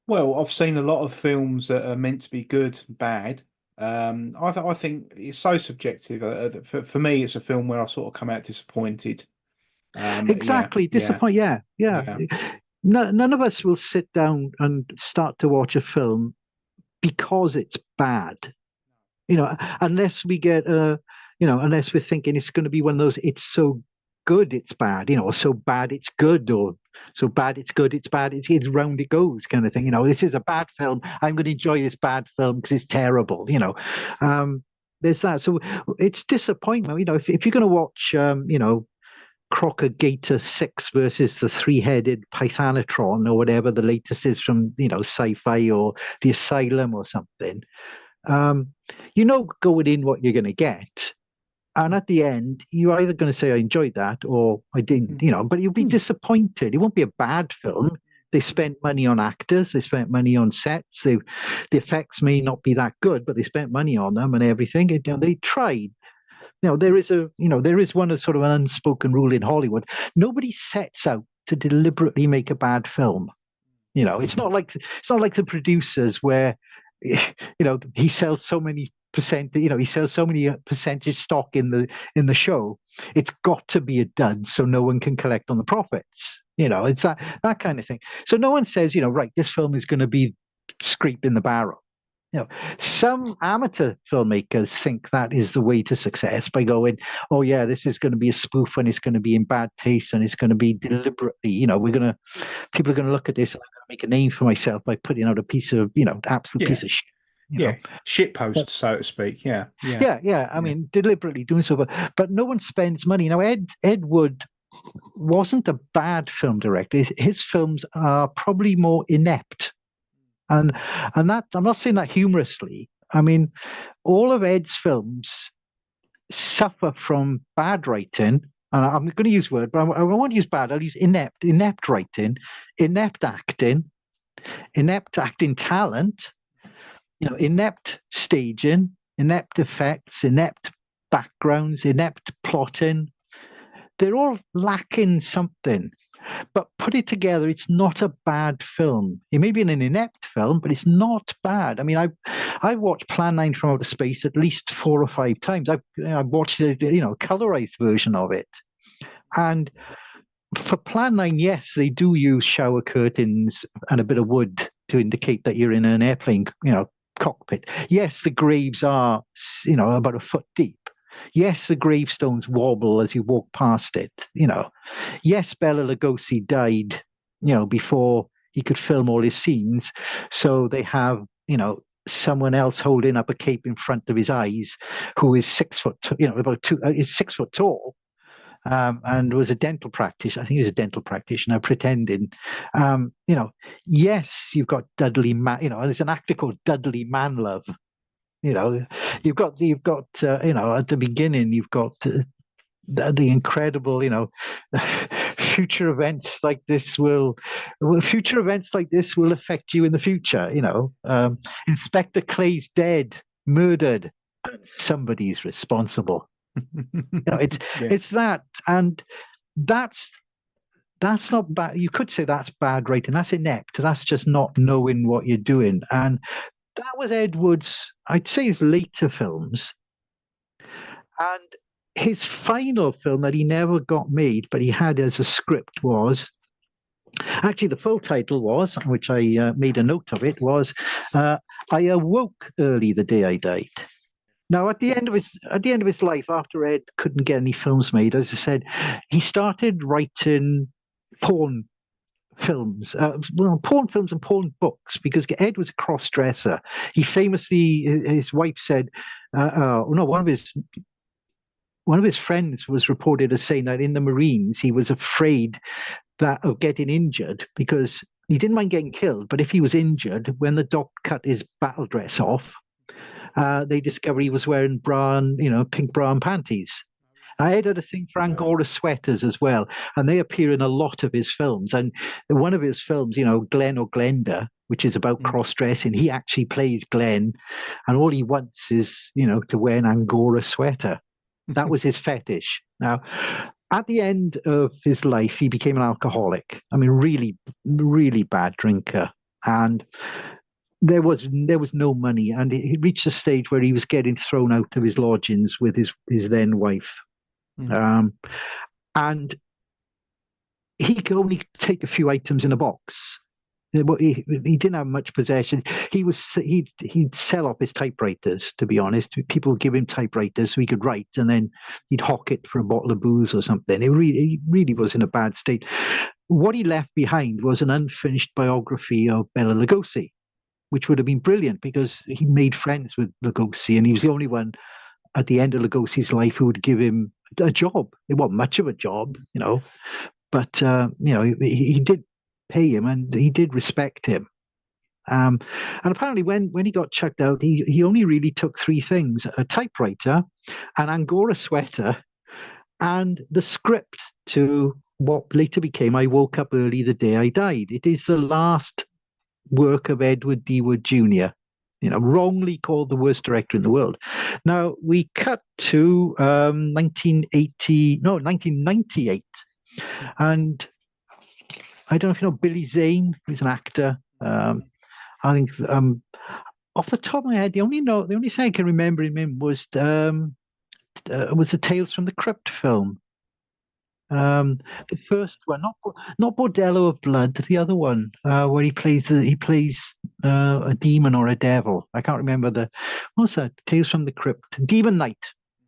Well, I've seen a lot of films that are meant to be good, bad. I think it's so subjective. For me, it's a film where I sort of come out disappointed. Exactly, disappointed. Yeah. None of us will sit down and start to watch a film because it's bad, unless we get unless we're thinking it's going to be one of those it's so good it's bad, or so bad it's good, or so bad it's good it's bad, it's round it goes kind of thing. This is a bad film, I'm going to enjoy this bad film because it's terrible. There's that. So it's disappointment. If you're going to watch Crocker Gator 6 versus the three-headed Pythonotron or whatever the latest is from, Sci-Fi or The Asylum or something, going in what you're going to get. And at the end, you're either going to say, I enjoyed that or I didn't, but you'll be disappointed. It won't be a bad film. They spent money on actors. They spent money on sets. The effects may not be that good, but they spent money on them and everything. They tried. There is one sort of an unspoken rule in Hollywood. Nobody sets out to deliberately make a bad film. It's not like the producers where, he sells so many percentage stock in the show. It's got to be a dud so no one can collect on the profits. It's that kind of thing. So no one says, right, this film is going to be scraping the barrel. Some amateur filmmakers think that is the way to success by going, oh yeah, this is going to be a spoof and it's going to be in bad taste and it's going to be deliberately, people are going to look at this and I'm going to make a name for myself by putting out a piece of, absolute piece of shit. Shit post, so to speak. Yeah. I mean, deliberately doing so, but no one spends money. Now, Ed Wood wasn't a bad film director. His films are probably more inept. And that, I'm not saying that humorously. I mean, all of Ed's films suffer from bad writing. And I'm going to use word, but I won't use bad. I'll use inept writing, inept acting talent, inept staging, inept effects, inept backgrounds, inept plotting. They're all lacking something. But put it together, it's not a bad film. It may be an inept film, but it's not bad. I mean, I've watched Plan 9 from Outer Space at least 4 or 5 times. I've watched a colorized version of it. And for Plan 9, yes, they do use shower curtains and a bit of wood to indicate that you're in an airplane, cockpit. Yes, the graves are, about a foot deep. Yes, the gravestones wobble as you walk past it. Yes, Bela Lugosi died, before he could film all his scenes. So they have, someone else holding up a cape in front of his eyes, who is 6 foot, is 6 foot tall. and was a dental practitioner. I think he was a dental practitioner pretending. Yes, you've got Dudley there's an actor called Dudley Manlove. You've got at the beginning you've got the incredible, future events like this will affect you in the future. Inspector Clay's dead, murdered, somebody's responsible. It's that, and that's not bad. You could say that's bad writing. That's inept. That's just not knowing what you're doing. And that was Ed Wood's, I'd say, his later films. And his final film that he never got made, but he had as a script was, actually the full title was, which I made a note of it, was I Awoke Early the Day I Died. Now, at the end of his life, after Ed couldn't get any films made, as I said, he started writing porn films, porn films and porn books, because Ed was a cross-dresser. He famously, his wife said, one of his friends was reported as saying that in the Marines, he was afraid of getting injured because he didn't mind getting killed, but if he was injured, when the doc cut his battle dress off, they discovered he was wearing pink bra and panties. I had a thing for Angora sweaters as well, and they appear in a lot of his films. And one of his films, Glenn or Glenda, which is about cross-dressing, he actually plays Glenn, and all he wants is, to wear an Angora sweater. That was his fetish. Now, at the end of his life, he became an alcoholic. I mean, really, really bad drinker. And there was no money, and he reached a stage where he was getting thrown out of his lodgings with his then wife. And he could only take a few items in a box. He didn't have much possession. He'd sell off his typewriters, to be honest. People would give him typewriters so he could write, and then he'd hawk it for a bottle of booze or something. He really was in a bad state. What he left behind was an unfinished biography of Bela Lugosi, which would have been brilliant because he made friends with Lugosi, and he was the only one at the end of Lugosi's life who would give him a job. It wasn't much of a job, but he did pay him, and he did respect him. And apparently, when he got chucked out, he only really took three things: a typewriter, an Angora sweater, and the script to what later became I Woke Up Early the Day I Died. It is the last work of Edward D. Wood Jr., wrongly called the worst director in the world. Now, we cut to 1998. And I don't know if you know Billy Zane, who's an actor. I think off the top of my head, the only thing I can remember him in was the Tales from the Crypt film. The first one, not Bordello of Blood, the other one, where he plays a demon or a devil. I can't remember what's that? Tales from the Crypt, Demon Knight.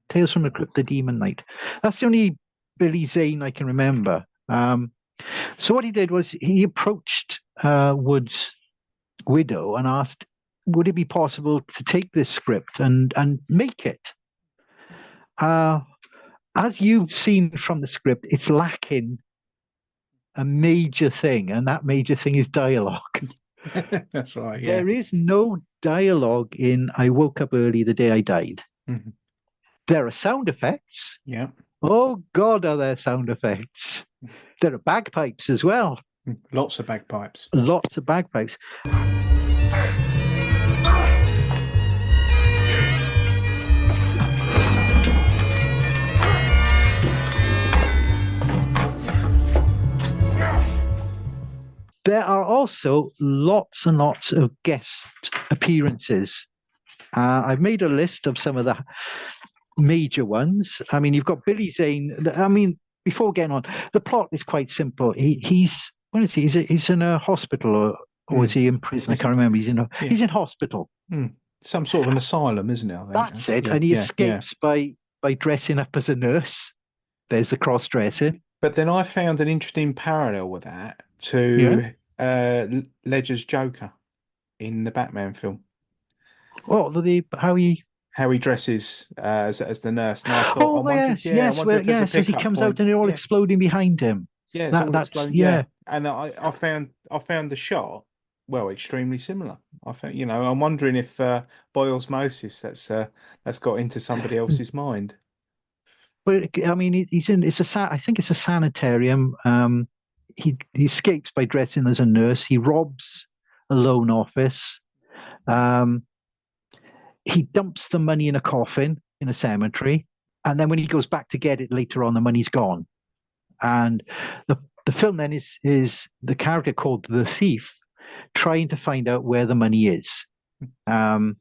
Tales from the Crypt, the Demon Knight. That's the only Billy Zane I can remember. So what he did was he approached Wood's widow and asked, would it be possible to take this script and make it? As you've seen from the script, it's lacking a major thing, and that major thing is dialogue. That's right, yeah. There is no dialogue in I Woke Up Early the Day I Died. Mm-hmm. There are sound effects. Yeah. Oh, God, are there sound effects. There are bagpipes as well. Lots of bagpipes. Lots of bagpipes. There are also lots and lots of guest appearances. I've made a list of some of the major ones. I mean, you've got Billy Zane. I mean, before getting on, the plot is quite simple. He's in a hospital, or is he in prison? I can't remember. He's in hospital. Some sort of an asylum, isn't it? I think that's it. Yeah, and he escapes by dressing up as a nurse. There's the cross-dressing. But then I found an interesting parallel with that to Ledger's Joker in the Batman film. Well, how he how he dresses as the nurse. And I thought, I Oh wonder, yes, yeah, I yes, wonder well, if there's a yes, as he pickup comes out point. and they're all Yeah, exploding behind him. yeah, it's all That's exploding. yeah. Yeah, and I found the shot well extremely similar. I found, I'm wondering if by osmosis that's got into somebody else's mind. But I mean, he's in. I think it's a sanitarium. He escapes by dressing as a nurse. He robs a loan office. Um, he dumps the money in a coffin in a cemetery, and then when he goes back to get it later on, the money's gone. And the film then is the character called the thief trying to find out where the money is. Um,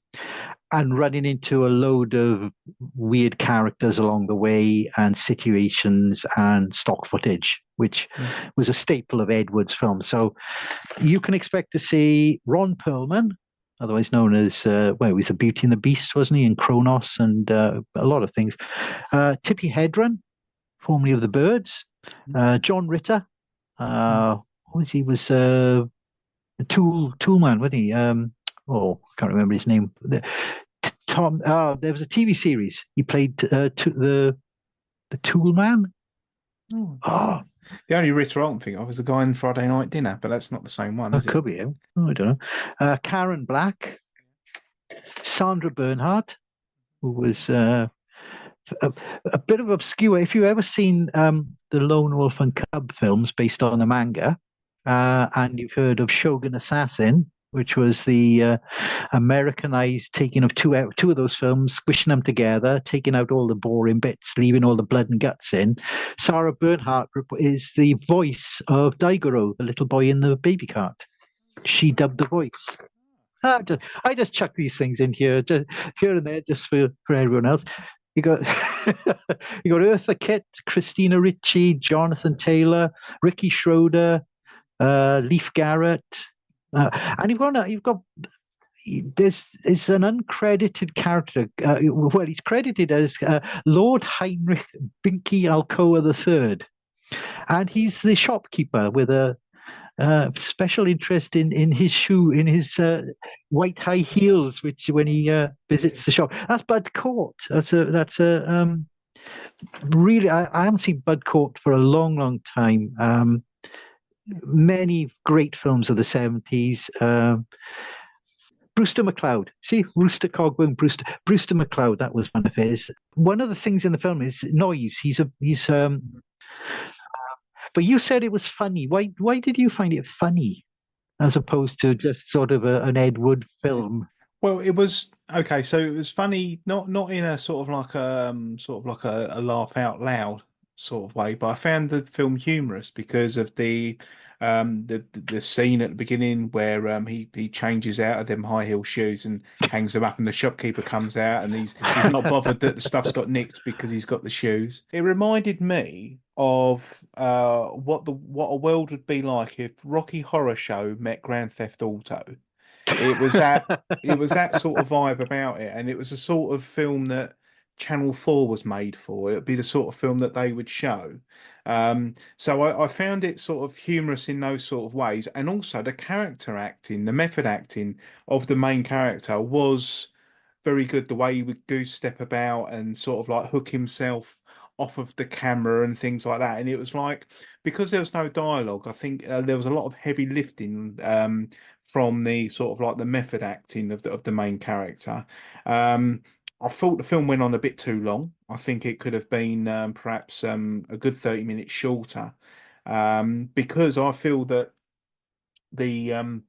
and running into a load of weird characters along the way and situations and stock footage, which was a staple of Ed Wood's films. So you can expect to see Ron Perlman, otherwise known as, well, he was the Beauty and the Beast, wasn't he, in Kronos and a lot of things. Tippi Hedren, formerly of The Birds. John Ritter, what was he? Was a tool man, wasn't he? Oh, I can't remember his name. Tom. There was a TV series. He played the Tool Man. Oh, The only Ritter Alton thing of was the guy in Friday Night Dinner, but that's not the same one, is it? could be him. Oh, I don't know. Karen Black, Sandra Bernhard, who was a bit of obscure. If you've ever seen the Lone Wolf and Cub films based on the manga, and you've heard of Shogun Assassin, which was the Americanized taking of two of those films, squishing them together, taking out all the boring bits, leaving all the blood and guts in. Sarah Bernhardt is the voice of Daigoro, the little boy in the baby cart. She dubbed the voice. I just chuck these things in here, just here and there, just for everyone else. You got you got Eartha Kitt, Christina Ricci, Jonathan Taylor, Ricky Schroeder, Leif Garrett, and you've got there's an uncredited character. Well, he's credited as Lord Heinrich Binky Alcoa III, and he's the shopkeeper with a special interest in his shoe, in his white high heels, which when he visits the shop. That's Bud Cort. That's a really. I haven't seen Bud Cort for a long, long time. Many great films of the 70s. Brewster McCloud. See, Rooster Cogburn, Brewster McCloud. That was one of his. One of the things in the film is noise. He's But you said it was funny. Why did you find it funny as opposed to just sort of an Ed Wood film? Well, it was okay. So it was funny, not in a sort of like a laugh out loud sort of way, but I found the film humorous because of the scene at the beginning where he changes out of them high heel shoes and hangs them up, and the shopkeeper comes out and he's not bothered that the stuff's got nicked because he's got the shoes. It reminded me of what a world would be like if Rocky Horror Show met Grand Theft Auto. It was that sort of vibe about it, and it was a sort of film that Channel 4 was made for. It would be the sort of film that they would show. So I found it sort of humorous in those sort of ways, and also the character acting, the method acting of the main character was very good. The way he would goose step about and sort of like hook himself off of the camera and things like that. And it was like, because there was no dialogue, I think there was a lot of heavy lifting from the sort of like the method acting of the main character. I thought the film went on a bit too long. I think it could have been perhaps a good 30 minutes shorter, because I feel that the um,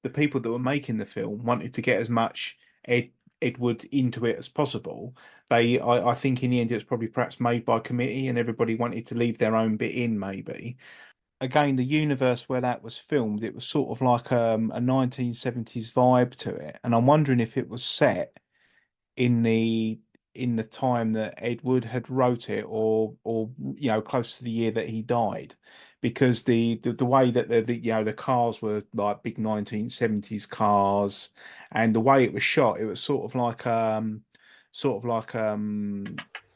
the people that were making the film wanted to get as much Ed Wood into it as possible. I think in the end it was probably perhaps made by committee and everybody wanted to leave their own bit in maybe. Again, the universe where that was filmed, it was sort of like a 1970s vibe to it. And I'm wondering if it was set in the time that Ed Wood had wrote it, or close to the year that he died, because the way that the cars were like big 1970s cars, and the way it was shot, it was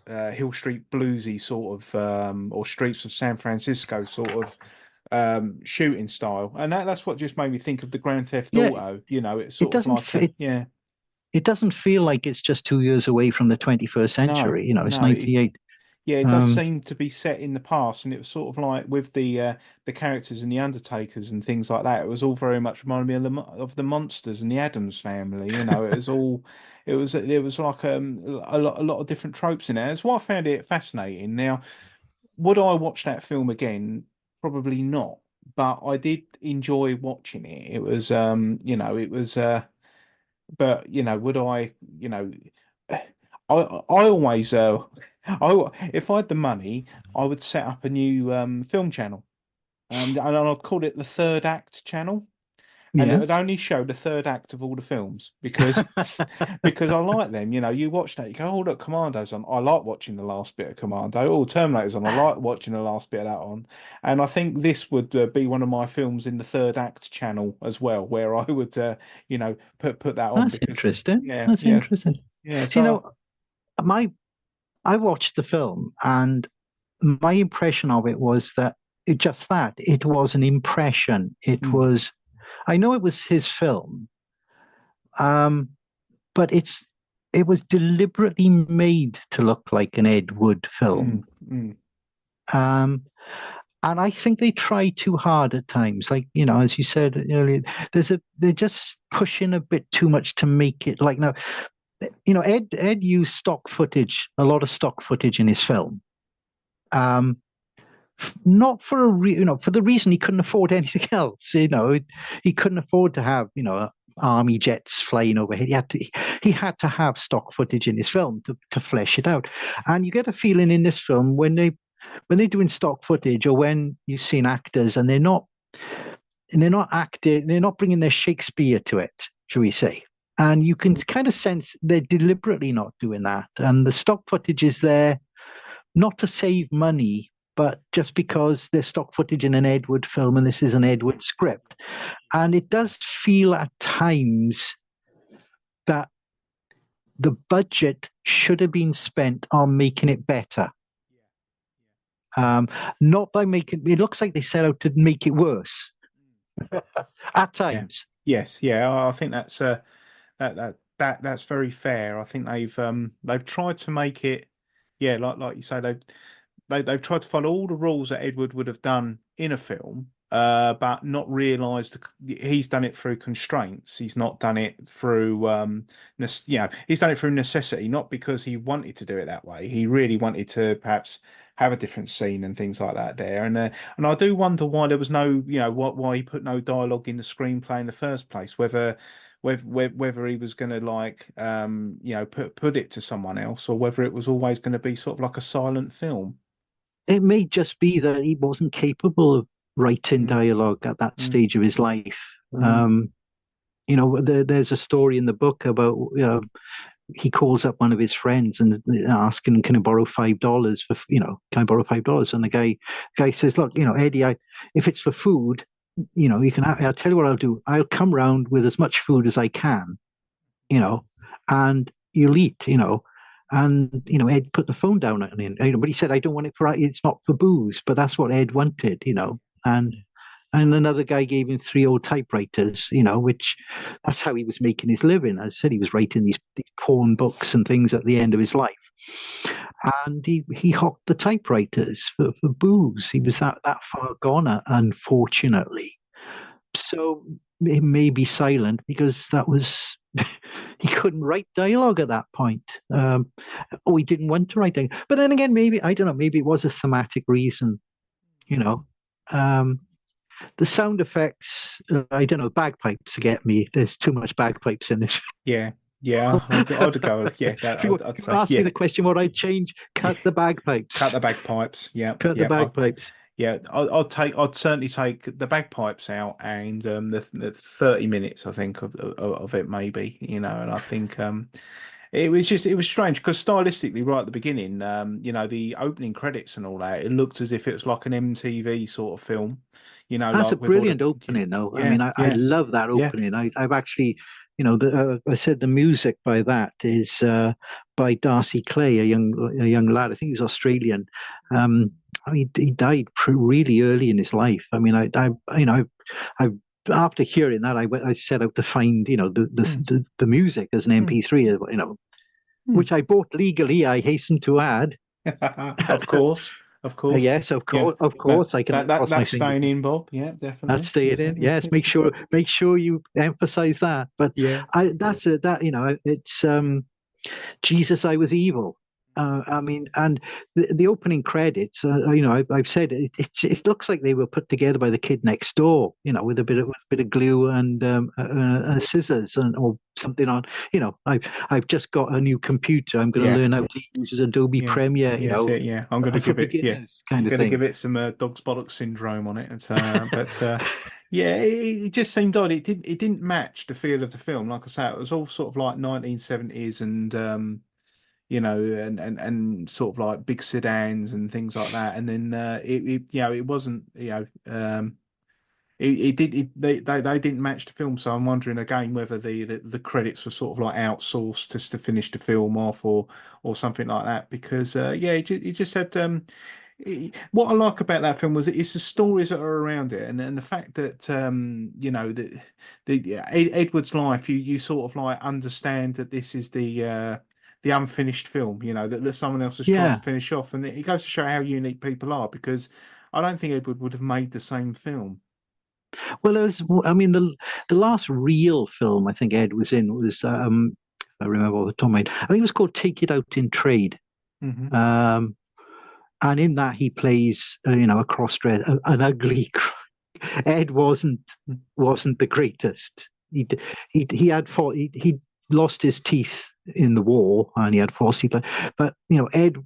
Hill Street bluesy sort of, or Streets of San Francisco sort of shooting style, and that's what just made me think of the Grand Theft Yeah, Auto. It's it sort of doesn't like fit. yeah. it doesn't feel like it's just 2 years away from the 21st No, century. It's no. 98. Yeah, it does seem to be set in the past, and it was sort of like with the characters and the Undertakers and things like that. It was all very much reminded me of the monsters and the Addams family. It was all it was like a lot of different tropes in there. That's why I found it fascinating. Now, would I watch that film again? Probably not, but I did enjoy watching it. It was it was but would I, I always if I had the money, I would set up a new film channel, and I'd call it the Third Act channel, and it Yeah. would only show the third act of all the films because because I like them. You watch that, you go, oh look, Commando's on. I like watching the last bit of Commando. Oh, Terminator's on. I like watching the last bit of that on. And I think this would be one of my films in the third act channel as well, where I would put that on That's because interesting. yeah, That's yeah, interesting. yeah. So, So I watched the film, and my impression of it was that it was an impression. It mm, was, I know it was his film, um, but it was deliberately made to look like an Ed Wood film. mm, mm, Um, and I think they try too hard at times. Like, as you said earlier, they're just pushing a bit too much to make it like now. Ed used a lot of stock footage in his film. Not for for the reason he couldn't afford anything else. He couldn't afford to have army jets flying overhead. He had to have stock footage in his film to flesh it out. And you get a feeling in this film when they're doing stock footage, or when you've seen actors and they're not acting, they're not bringing their Shakespeare to it, shall we say. And you can kind of sense they're deliberately not doing that. And the stock footage is there not to save money, but just because there's stock footage in an Ed Wood film and this is an Ed Wood script. And it does feel at times that the budget should have been spent on making it better. Not by making it looks like they set out to make it worse at yeah, times. yes, yeah. I think that's very fair. I think they've tried to make it, yeah, like you say, they've tried to follow all the rules that Edward would have done in a film, but not realised he's done it through constraints. He's not done it through he's done it through necessity, not because he wanted to do it that way. He really wanted to perhaps have a different scene and things like that there. And I do wonder why there was no, why he put no dialogue in the screenplay in the first place, whether he was going to put it to someone else, or whether it was always going to be sort of like a silent film. It may just be that he wasn't capable of writing Mm, dialogue at that mm, stage of his life. mm, There's a story in the book about he calls up one of his friends and asking, "Can I borrow $5 for Can I borrow $5?" And the guy says, "Look, Eddie, if it's for food, you can. I'll tell you what I'll do. I'll come round with as much food as I can, and you'll eat, And Ed put the phone down on him, but he said, "I don't want it for. It's not for booze." But that's what Ed wanted, And another guy gave him 3 old typewriters, which that's how he was making his living. As I said, he was writing these porn books and things at the end of his life. And he hawked the typewriters for booze. He was that far gone, unfortunately. So it may be silent because that was he couldn't write dialogue at that point. Or he didn't want to write dialogue. But then again, maybe I don't know. Maybe it was a thematic reason. You know, the sound effects. I don't know. Bagpipes get me. There's too much bagpipes in this. Yeah, yeah. I'd go. Yeah, I'd say ask yeah. me the question, what I'd change? Cut the bagpipes. Cut the bagpipes. Yeah, Cut yeah. the bagpipes. I'd certainly take the bagpipes out and the 30 minutes I think of it maybe, and I think it was strange because stylistically right at the beginning, the opening credits and all that, it looked as if it was like an MTV sort of film, That's a like with all brilliant opening, though. I yeah, mean, I yeah, love that yeah, opening. I've actually, I said the music by that is by Darcy Clay, a young lad. I think he was Australian. He died really early in his life. I mean, I've after hearing that, I set out to find, the music as an MP3, which I bought legally. I hasten to add. Of course, of course. Yes, of Yeah. course, of course. I can cross my That's fingers. staying in, Bob. Yeah, definitely. That's staying in. Yes, make sure you emphasize that. But Yeah. it's Jesus, I was evil. I mean, and the opening credits, I've said it looks like they were put together by the kid next door, with a bit of glue and scissors or something on. I've just got a new computer. I'm going to learn how to use Adobe Premiere. Yeah. I'm going to give it, kind of thing. Give it some dog's bollocks syndrome on it. But yeah, it just seemed odd. It didn't match the feel of the film. Like I say, it was all sort of like 1970s and and sort of like big sedans and things like that. And then it wasn't, they didn't match the film. So I'm wondering again whether the credits were sort of like outsourced just to finish the film off or something like that. Because it just had what I like about that film was it's the stories that are around it and the fact that Edward's life, you sort of like understand that this is the unfinished film, that someone else has tried to finish off, and it goes to show how unique people are, because I don't think Edward would have made the same film. Well, the last real film I think Ed was in was I remember all the top of my head. I think it was called Take It Out in Trade. Mm-hmm. And in that he plays a cross-dress, an ugly. Ed wasn't the greatest. He had fought. He lost his teeth in the war, and he had false teeth. But Ed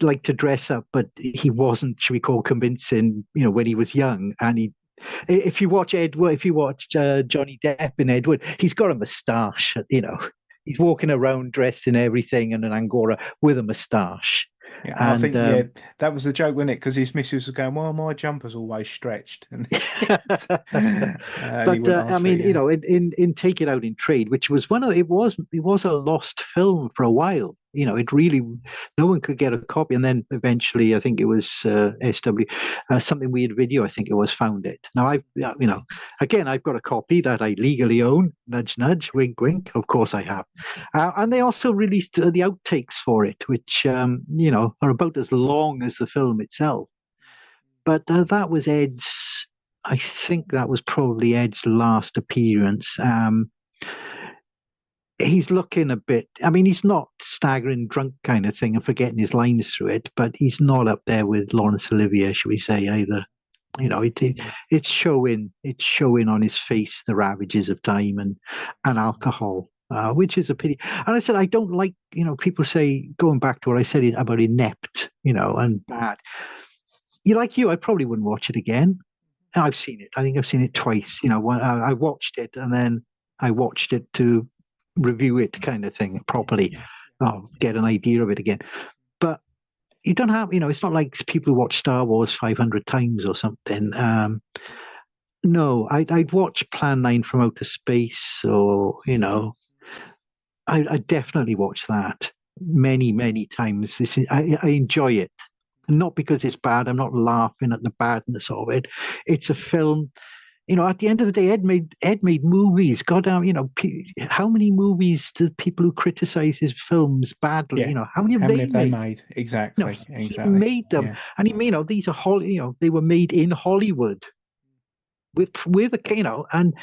liked to dress up, but he wasn't, should we call, convincing. When he was young, and if you watch Johnny Depp in Edward, he's got a moustache. He's walking around dressed in everything and an angora with a moustache. Yeah, and I think that was the joke, wasn't it? Because his missus was going, "Well, my jumper's always stretched." And in Take It Out in Trade, which was it was a lost film for a while. It really, no one could get a copy, and then eventually, I think it was SW, Something Weird Video. I think it was found it. Now again, I've got a copy that I legally own. Nudge, nudge, wink, wink. Of course, I have. And they also released the outtakes for it, which are about as long as the film itself. But that was Ed's. I think that was probably Ed's last appearance. He's looking a bit. I mean, he's not staggering drunk kind of thing and forgetting his lines through it, but he's not up there with Laurence Olivier, should we say, either. It's showing on his face the ravages of time and alcohol, which is a pity. And I said I don't like, people say, going back to what I said about inept, and bad. I probably wouldn't watch it again. I've seen it. I think I've seen it twice. I watched it and then I watched it to review it, kind of thing, properly. Get an idea of it again. But you don't have, it's not like people who watch Star Wars 500 times or something. No, I'd watch Plan 9 from Outer Space, or I definitely watch that many, many times. I enjoy it, not because it's bad. I'm not laughing at the badness of it. It's a film. At the end of the day, Ed made movies. God damn, how many movies do people who criticize his films badly? How many have they made? Exactly. He made them, and these are they were made in Hollywood with and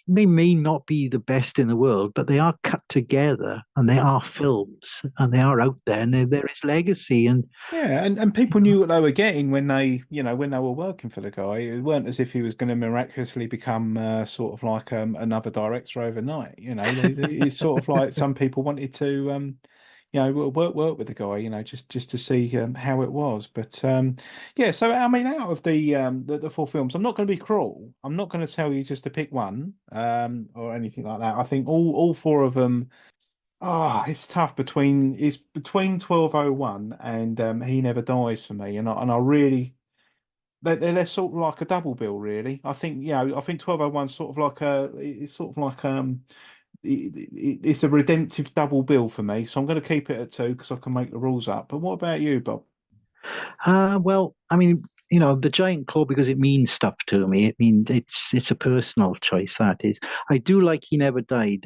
they may not be the best in the world, but they are cut together and they are films and they are out there, and there is legacy. And and people knew what they were getting when they were working for the guy. It weren't as if he was going to miraculously become sort of like another director overnight. It's sort of like some people wanted to work with the guy, just to see how it was. But so I mean, out of the four films, I'm not going to be cruel. I'm not going to tell you just to pick one or anything like that. I think all four of them. It's tough between 1201 and He Never Dies for me, and I really they're sort of like a double bill, really. I think 1201 sort of like it's sort of like it's a redemptive double bill for me, so I'm going to keep it at 2 because I can make the rules up. But what about you, Bob? Well, I mean, the giant claw, because it means stuff to me. It's a personal choice. That is, I do like He Never Died.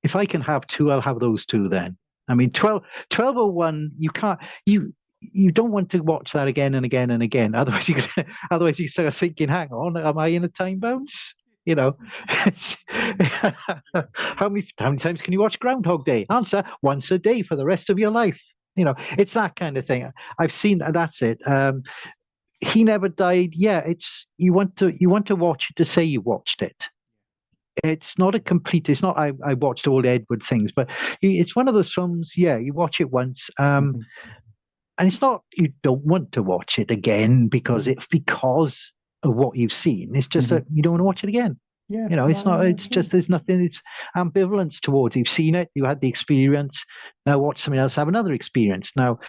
If I can have two, I'll have those two then. I mean, 1201, you can't, you don't want to watch that again and again and again. Otherwise, otherwise you start thinking, hang on, am I in a time bounce? How many times can you watch Groundhog Day? Answer: once a day for the rest of your life. It's that kind of thing. I've seen that's it. He Never Died. Yeah, it's you want to watch it to say you watched it. It's not a complete. It's not. I watched all the Edward things, but it's one of those films. Yeah, you watch it once, and it's not you don't want to watch it again because of what you've seen. It's just that you don't want to watch it again. Yeah, it's not. It's just there's nothing. It's ambivalence towards. You've seen it. You had the experience. Now watch somebody else have another experience. Now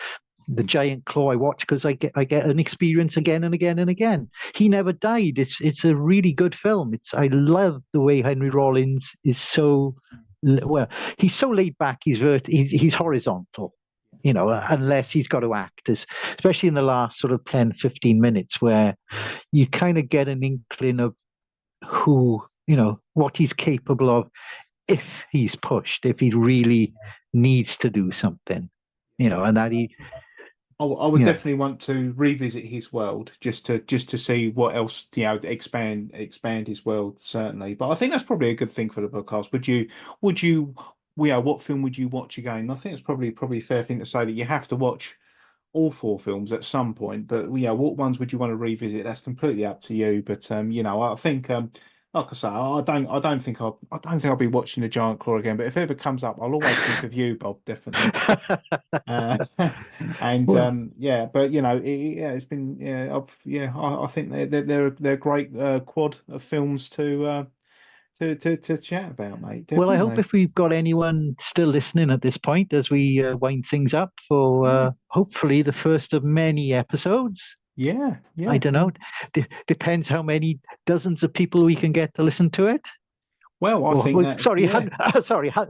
the Giant Claw I watch because I get an experience again and again and again. He Never Died. It's a really good film. I love the way Henry Rollins is so well. He's so laid back. He's horizontal. Unless he's got to act, especially in the last sort of 10, 15 minutes where you kind of get an inkling of what he's capable of if he's pushed, if he really needs to do something, and that he. I would definitely want to revisit his world just to see what else, expand his world, certainly. But I think that's probably a good thing for the podcast. What film would you watch again? I think it's probably a fair thing to say that you have to watch all four films at some point. But what ones would you want to revisit? That's completely up to you. But I think like I say, I don't think I'll be watching The Giant Claw again. But if it ever comes up, I'll always think of you, Bob, definitely. And but it's been I think they're great quad of films to chat about, mate. Definitely. Well, I hope if we've got anyone still listening at this point as we wind things up for hopefully the first of many episodes. Yeah. I don't know. Depends how many dozens of people we can get to listen to it. Well, I think that,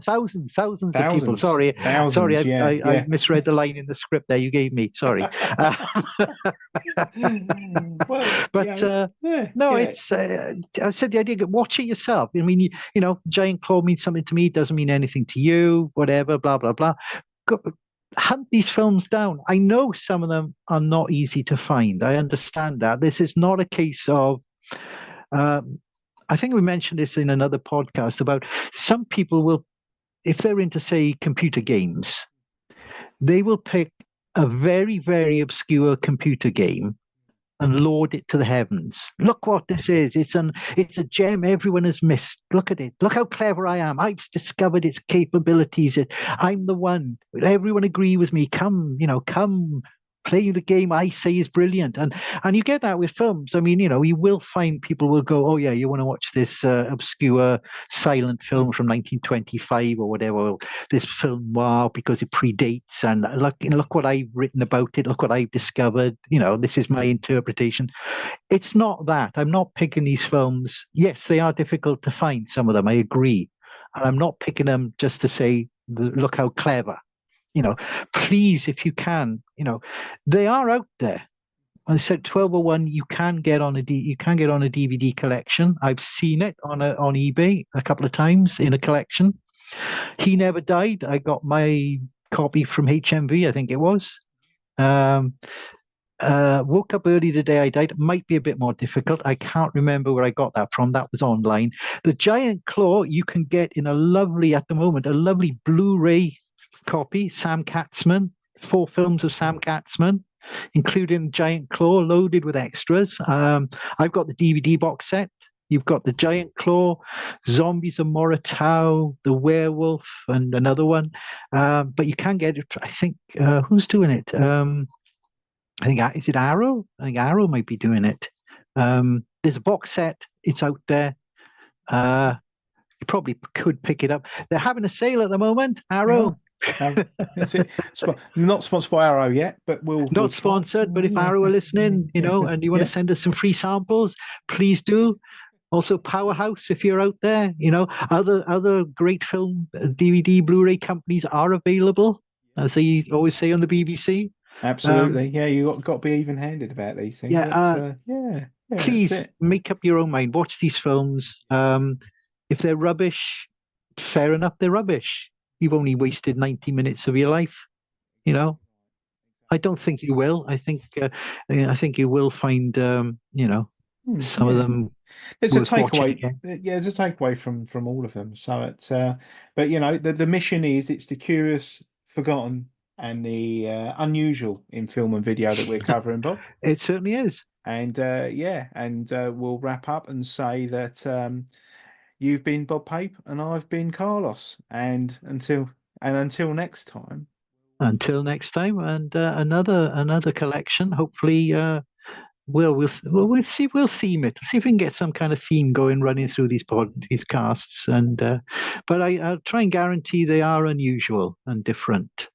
thousands of people. Sorry, I misread the line in the script there you gave me. Sorry. It's. I said the idea. Watch it yourself. I mean, Giant Claw means something to me. Doesn't mean anything to you. Whatever. Blah blah blah. Hunt these films down. I know some of them are not easy to find. I understand that. This is not a case of. I think we mentioned this in another podcast about some people will, if they're into, say, computer games, they will pick a very, very obscure computer game and laud it to the heavens. Look what this is. It's a gem everyone has missed. Look at it. Look how clever I am. I've discovered its capabilities. I'm the one. Everyone agree with me. Come play the game I say is brilliant. And you get that with films. I mean, you will find people will go, oh yeah, you want to watch this obscure silent film from 1925 or whatever, this film, wow, because it predates, and look what I've written about it, look what I've discovered, this is my interpretation. It's not that. I'm not picking these films. Yes, they are difficult to find, some of them, I agree. And I'm not picking them just to say, look how clever. Please, if you can, they are out there. I said 1201. You can get on a DVD collection. I've seen it on eBay a couple of times in a collection. He Never Died. I got my copy from HMV, I think it was. Woke Up Early the Day I Died. Might be a bit more difficult. I can't remember where I got that from. That was online. The Giant Claw you can get in a lovely Blu-ray copy. Sam Katzman, 4 films of Sam Katzman, including Giant Claw, loaded with extras. I've got the DVD box set. You've got the Giant Claw, Zombies of Moratau, The Werewolf, and another one. But you can get it. I think who's doing it? I think is it Arrow? I think Arrow might be doing it. There's a box set. It's out there. You probably could pick it up. They're having a sale at the moment. Arrow. That's it. Not sponsored by Arrow yet, but we'll sponsored. But if Arrow are listening, and you want to send us some free samples, please do. Also, Powerhouse, if you're out there, other great film DVD Blu-ray companies are available, as they always say on the BBC. Absolutely. Yeah, you got to be even-handed about these things. Yeah, But yeah, that's please it. make up your own mind. Watch these films. If they're rubbish, fair enough, they're rubbish. You've only wasted 90 minutes of your life. You know, I don't think you will. I think you will find, some of Yeah. them There's a worth watching takeaway. again. Yeah, there's a takeaway from all of them. So it's but the mission is it's the curious, forgotten, and the unusual in film and video that we're covering, Bob. It certainly is. And we'll wrap up and say that you've been Bob Pape and I've been Carlos. And until next time. Until next time, and another collection. Hopefully, we'll see. We'll theme it. See if we can get some kind of theme going, running through these casts. And but I'll try and guarantee they are unusual and different.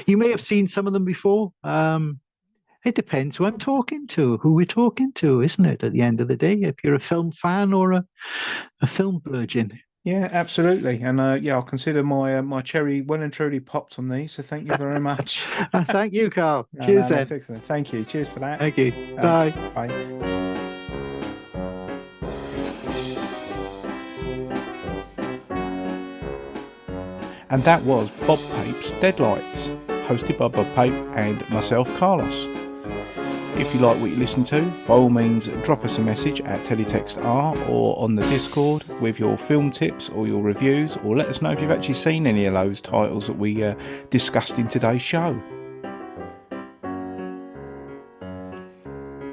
You may have seen some of them before. It depends who I'm talking to, who we're talking to, isn't it? At the end of the day, if you're a film fan or a film virgin. Yeah, absolutely. And I'll consider my cherry well and truly popped on these. So thank you very much. Thank you, Carl. No, Cheers, that's then. excellent. Thank you. Cheers for that. Thank you. Thanks. Bye. Bye. And that was Bob Pape's Deadlights, hosted by Bob Pape and myself, Carlos. If you like what you listen to, by all means drop us a message at TeleTextR or on the Discord with your film tips or your reviews, or let us know if you've actually seen any of those titles that we discussed in today's show.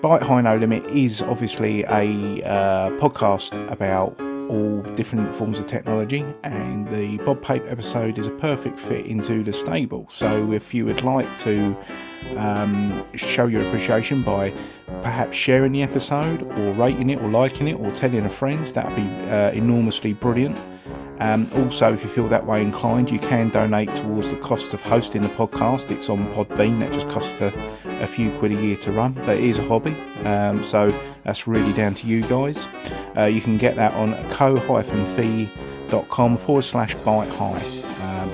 Byte High No Limit is obviously a podcast about all different forms of technology, and the Bob Pape episode is a perfect fit into the stable. So if you would like to show your appreciation by perhaps sharing the episode or rating it or liking it or telling a friend, that would be enormously brilliant. Also, if you feel that way inclined, you can donate towards the cost of hosting the podcast. It's on Podbean. That just costs a few quid a year to run, but it is a hobby, so that's really down to you guys. You can get that on co-fi.com/byte high,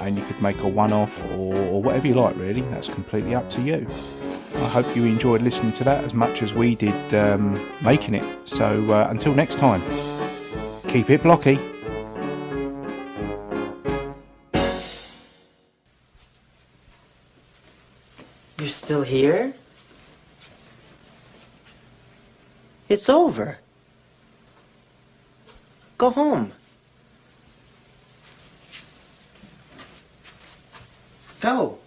and you could make a one-off or whatever you like, really. That's completely up to you. I hope you enjoyed listening to that as much as we did making it. So until next time, keep it blocky. You're still here? It's over. Go home. Go.